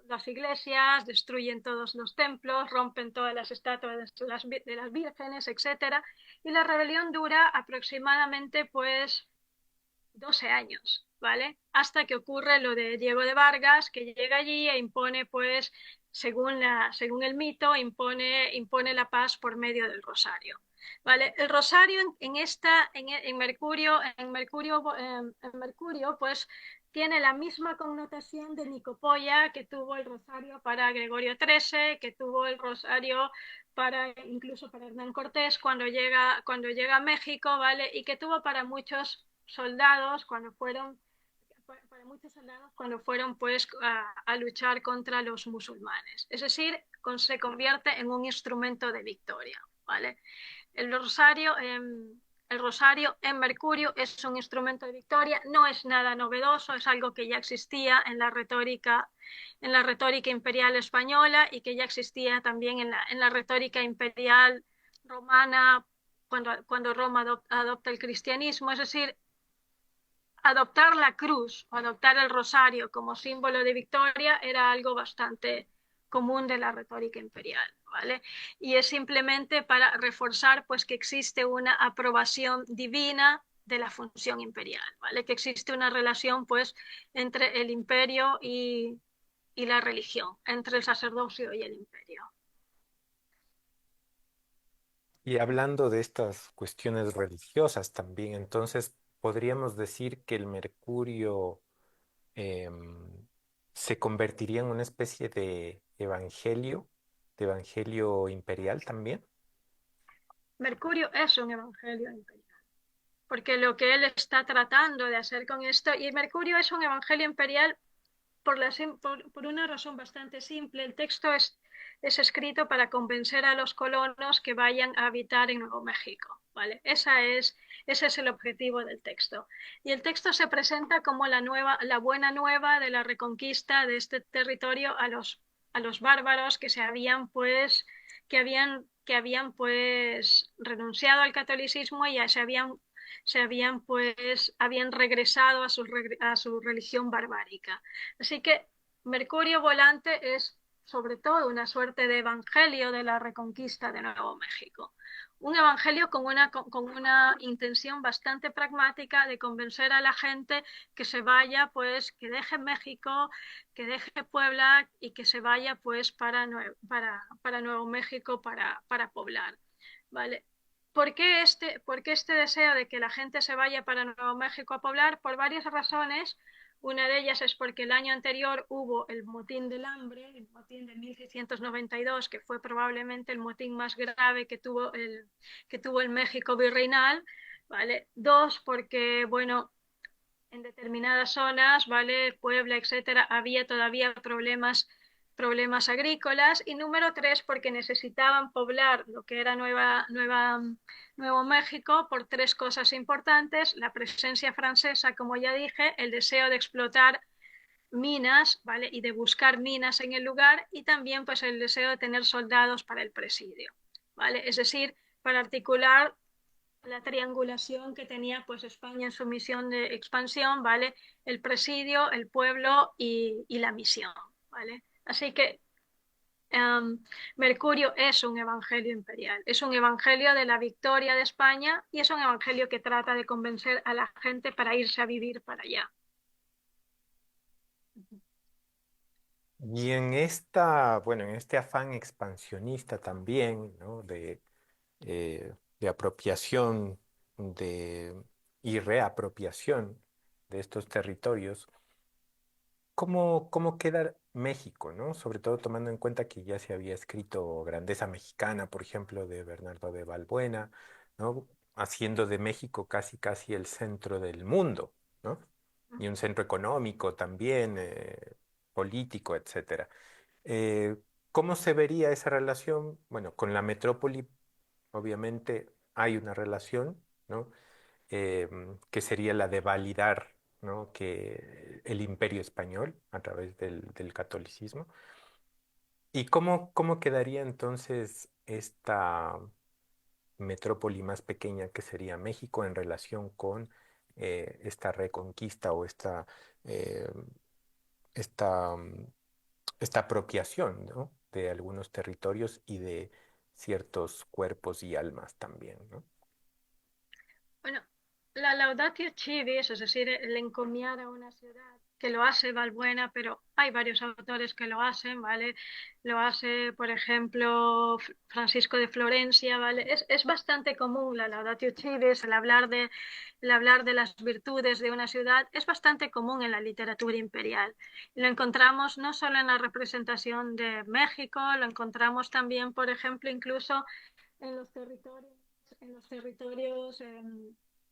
las iglesias, destruyen todos los templos, rompen todas las estatuas de las vírgenes, etcétera. Y la rebelión dura aproximadamente pues 12 años, ¿vale? Hasta que ocurre lo de Diego de Vargas, que llega allí e impone, pues, según el mito, impone la paz por medio del rosario. ¿Vale? El rosario en Mercurio, pues tiene la misma connotación de Nicopolla que tuvo el rosario para Gregorio XIII, que tuvo el rosario incluso para Hernán Cortés cuando llega a México, ¿vale? Y que tuvo para muchos soldados para muchos soldados cuando fueron pues a luchar contra los musulmanes. Es decir, se convierte en un instrumento de victoria, ¿vale? El rosario, el rosario en Mercurio es un instrumento de victoria, no es nada novedoso, es algo que ya existía en la retórica imperial española y que ya existía también en la retórica imperial romana cuando Roma adopta el cristianismo, es decir, adoptar la cruz o adoptar el rosario como símbolo de victoria era algo bastante común de la retórica imperial, ¿vale? Y es simplemente para reforzar pues que existe una aprobación divina de la función imperial, ¿vale? Que existe una relación pues entre el imperio y la religión, entre el sacerdocio y el imperio. Y hablando de estas cuestiones religiosas también, entonces podríamos decir que el mercurio em, se convertiría en una especie de evangelio imperial también. Mercurio es un evangelio imperial. porque lo que él está tratando de hacer con esto, y Mercurio es un evangelio imperial por una razón bastante simple. El texto es escrito para convencer a los colonos que vayan a habitar en Nuevo México, ¿vale? Ese es el objetivo del texto. Y el texto se presenta como la buena nueva de la reconquista de este territorio a los bárbaros que habían pues renunciado al catolicismo y ya habían regresado a su religión barbárica. Así que Mercurio Volante es sobre todo una suerte de evangelio de la reconquista de Nuevo México. Un evangelio con una intención bastante pragmática de convencer a la gente que se vaya, pues que deje México, que deje Puebla y que se vaya pues para Nuevo México para poblar. ¿Vale? Por qué este deseo de que la gente se vaya para Nuevo México a poblar? Por varias razones. Una de ellas es porque el año anterior hubo el motín del hambre, el motín de 1692, que fue probablemente el motín más grave que tuvo el México virreinal. ¿Vale? Dos, porque, bueno, en determinadas zonas, ¿vale? Puebla, etcétera, había todavía problemas agrícolas. Y número tres, porque necesitaban poblar lo que era Nuevo México por tres cosas importantes: la presencia francesa, como ya dije, el deseo de explotar minas, ¿vale? Y de buscar minas en el lugar, y también pues el deseo de tener soldados para el presidio, ¿vale? Es decir, para articular la triangulación que tenía pues España en su misión de expansión, ¿vale? El presidio, el pueblo y la misión, ¿vale? Así que Mercurio es un evangelio imperial, es un evangelio de la victoria de España y es un evangelio que trata de convencer a la gente para irse a vivir para allá. Y en esta, bueno, en este afán expansionista también, ¿no? De apropiación de, y reapropiación de estos territorios, ¿cómo queda México, ¿no? Sobre todo tomando en cuenta que ya se había escrito Grandeza Mexicana, por ejemplo, de Bernardo de Balbuena, ¿no? Haciendo de México casi casi el centro del mundo, ¿no? Y un centro económico también, político, etcétera. Eh, ¿Cómo se vería esa relación? Bueno, con la metrópoli, obviamente, hay una relación, ¿no? Que sería la de validar, ¿no? Que el imperio español a través del catolicismo. ¿Y cómo quedaría entonces esta metrópoli más pequeña que sería México en relación con esta reconquista o eh, esta, esta apropiación, ¿no? De algunos territorios y de ciertos cuerpos y almas también, ¿no? Bueno, la laudatio civis, es decir, el encomiar a una ciudad, que lo hace Valbuena, pero hay varios autores que lo hacen, ¿vale? Lo hace, por ejemplo, Francisco de Florencia, ¿vale? Es bastante común la laudatio civis, el hablar de las virtudes de una ciudad, es bastante común en la literatura imperial. Lo encontramos no solo en la representación de México, lo encontramos también, por ejemplo, incluso en los territorios,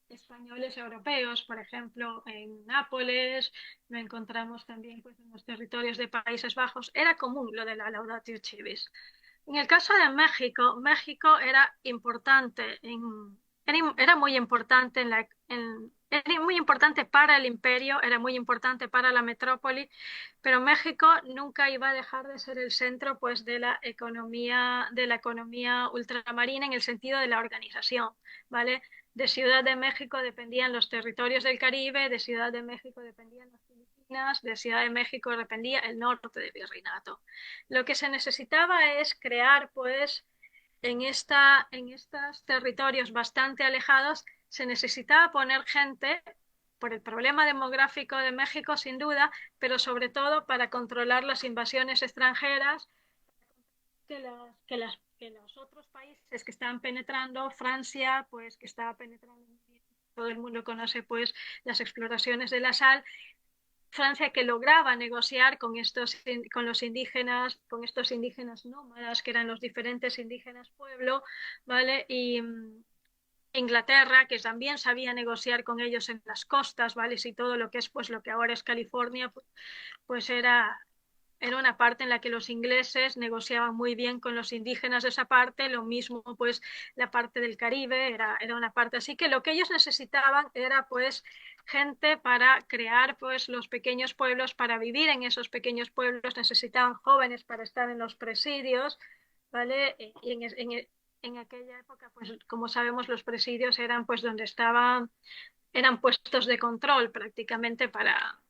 españoles europeos, por ejemplo, en Nápoles, lo encontramos también pues, en los territorios de Países Bajos. Era común lo de la laudatio civis. En el caso de México, México era importante era muy importante era muy importante para el imperio, era muy importante para la metrópoli, pero México nunca iba a dejar de ser el centro pues de la economía ultramarina en el sentido de la organización, ¿vale? De Ciudad de México dependían los territorios del Caribe, de Ciudad de México dependían las Filipinas, de Ciudad de México dependía el norte del virreinato. Lo que se necesitaba es crear, pues, en estos territorios bastante alejados, se necesitaba poner gente por el problema demográfico de México, sin duda, pero sobre todo para controlar las invasiones extranjeras que los otros países que estaban penetrando, Francia, pues que estaba penetrando, todo el mundo conoce pues las exploraciones de la sal, Francia que lograba negociar con los indígenas, con estos indígenas nómadas que eran los diferentes indígenas pueblo, ¿vale? Inglaterra, que también sabía negociar con ellos en las costas, ¿vale? Si todo lo que es, pues lo que ahora es California, pues era una parte en la que los ingleses negociaban muy bien con los indígenas de esa parte, lo mismo pues la parte del Caribe, era una parte así que lo que ellos necesitaban era pues gente para crear pues los pequeños pueblos, para vivir en esos pequeños pueblos, necesitaban jóvenes para estar en los presidios, ¿vale? En aquella época, pues como sabemos, los presidios eran pues donde estaban, eran puestos de control prácticamente para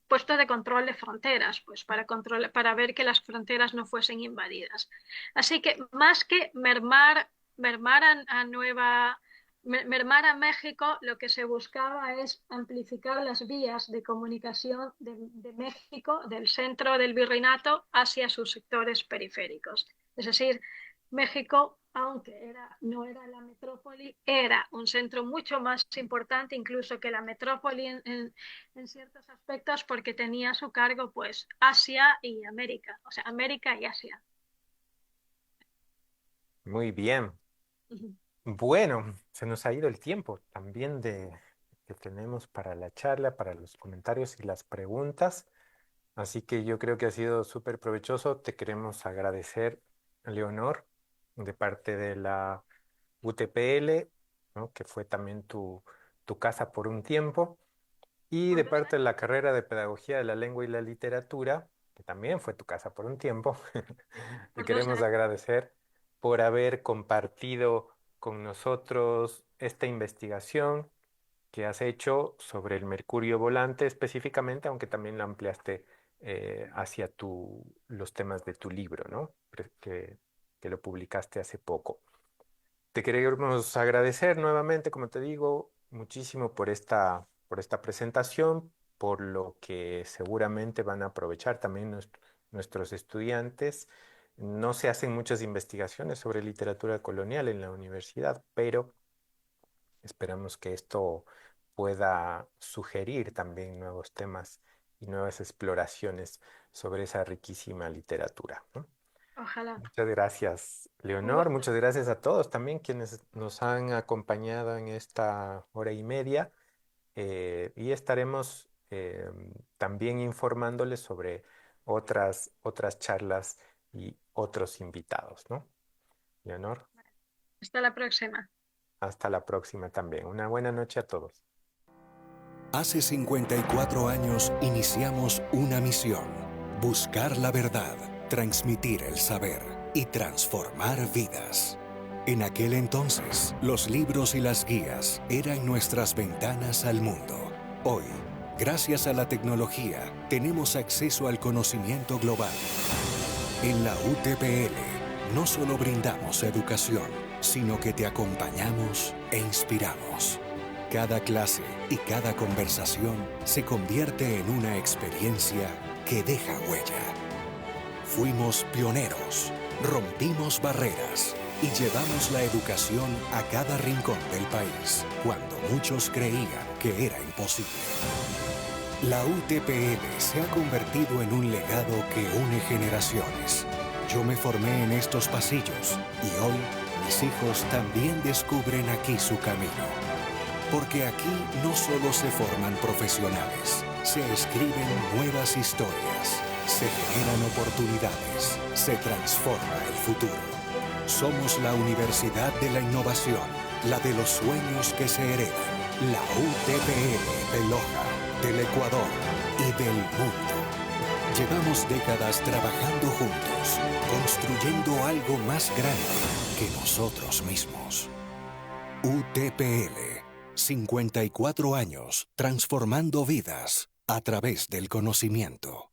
puestos de control de fronteras, pues para ver que las fronteras no fuesen invadidas. Así que más que mermar mermar a México, lo que se buscaba es amplificar las vías de comunicación de México, del centro del virreinato, hacia sus sectores periféricos. Es decir, México, aunque no era la metrópoli, era un centro mucho más importante incluso que la metrópoli en ciertos aspectos porque tenía a su cargo pues Asia y América, o sea, América y Asia. Muy bien. Ujú. Bueno, se nos ha ido el tiempo también que tenemos para la charla, para los comentarios y las preguntas. Así que yo creo que ha sido súper provechoso. Te queremos agradecer, Leonor, de parte de la UTPL, ¿no? Que fue también tu casa por un tiempo, y Por de dos parte de años, la carrera de Pedagogía de la Lengua y la Literatura, que también fue tu casa por un tiempo. Te por dos queremos años. agradecer por haber compartido con nosotros esta investigación que has hecho sobre el mercurio volante específicamente, aunque también la ampliaste hacia los temas de tu libro, ¿no? Que lo publicaste hace poco. Te queremos agradecer nuevamente, como te digo, muchísimo por esta presentación, por lo que seguramente van a aprovechar también nuestros estudiantes. No se hacen muchas investigaciones sobre literatura colonial en la universidad, pero esperamos que esto pueda sugerir también nuevos temas y nuevas exploraciones sobre esa riquísima literatura, ¿no? Ojalá. Muchas gracias, Un Leonor. gusto. Muchas gracias a todos también quienes nos han acompañado en esta hora y media, y estaremos también informándoles sobre otras charlas y otros invitados, ¿no? Leonor, Hasta la próxima. hasta la próxima también. Una buena noche a todos. Hace 54 años iniciamos una misión: buscar la verdad, transmitir el saber y transformar vidas. En aquel entonces, los libros y las guías eran nuestras ventanas al mundo. Hoy, gracias a la tecnología, tenemos acceso al conocimiento global. En la UTPL, no solo brindamos educación, sino que te acompañamos e inspiramos. Cada clase y cada conversación se convierte en una experiencia que deja huella. Fuimos pioneros, rompimos barreras y llevamos la educación a cada rincón del país, cuando muchos creían que era imposible. La UTPL se ha convertido en un legado que une generaciones. Yo me formé en estos pasillos y hoy mis hijos también descubren aquí su camino. Porque aquí no solo se forman profesionales, se escriben nuevas historias, se generan oportunidades, se transforma el futuro. Somos la Universidad de la Innovación, la de los sueños que se heredan, la UTPL de Loja, del Ecuador y del mundo. Llevamos décadas trabajando juntos, construyendo algo más grande que nosotros mismos. UTPL, 54 años transformando vidas a través del conocimiento.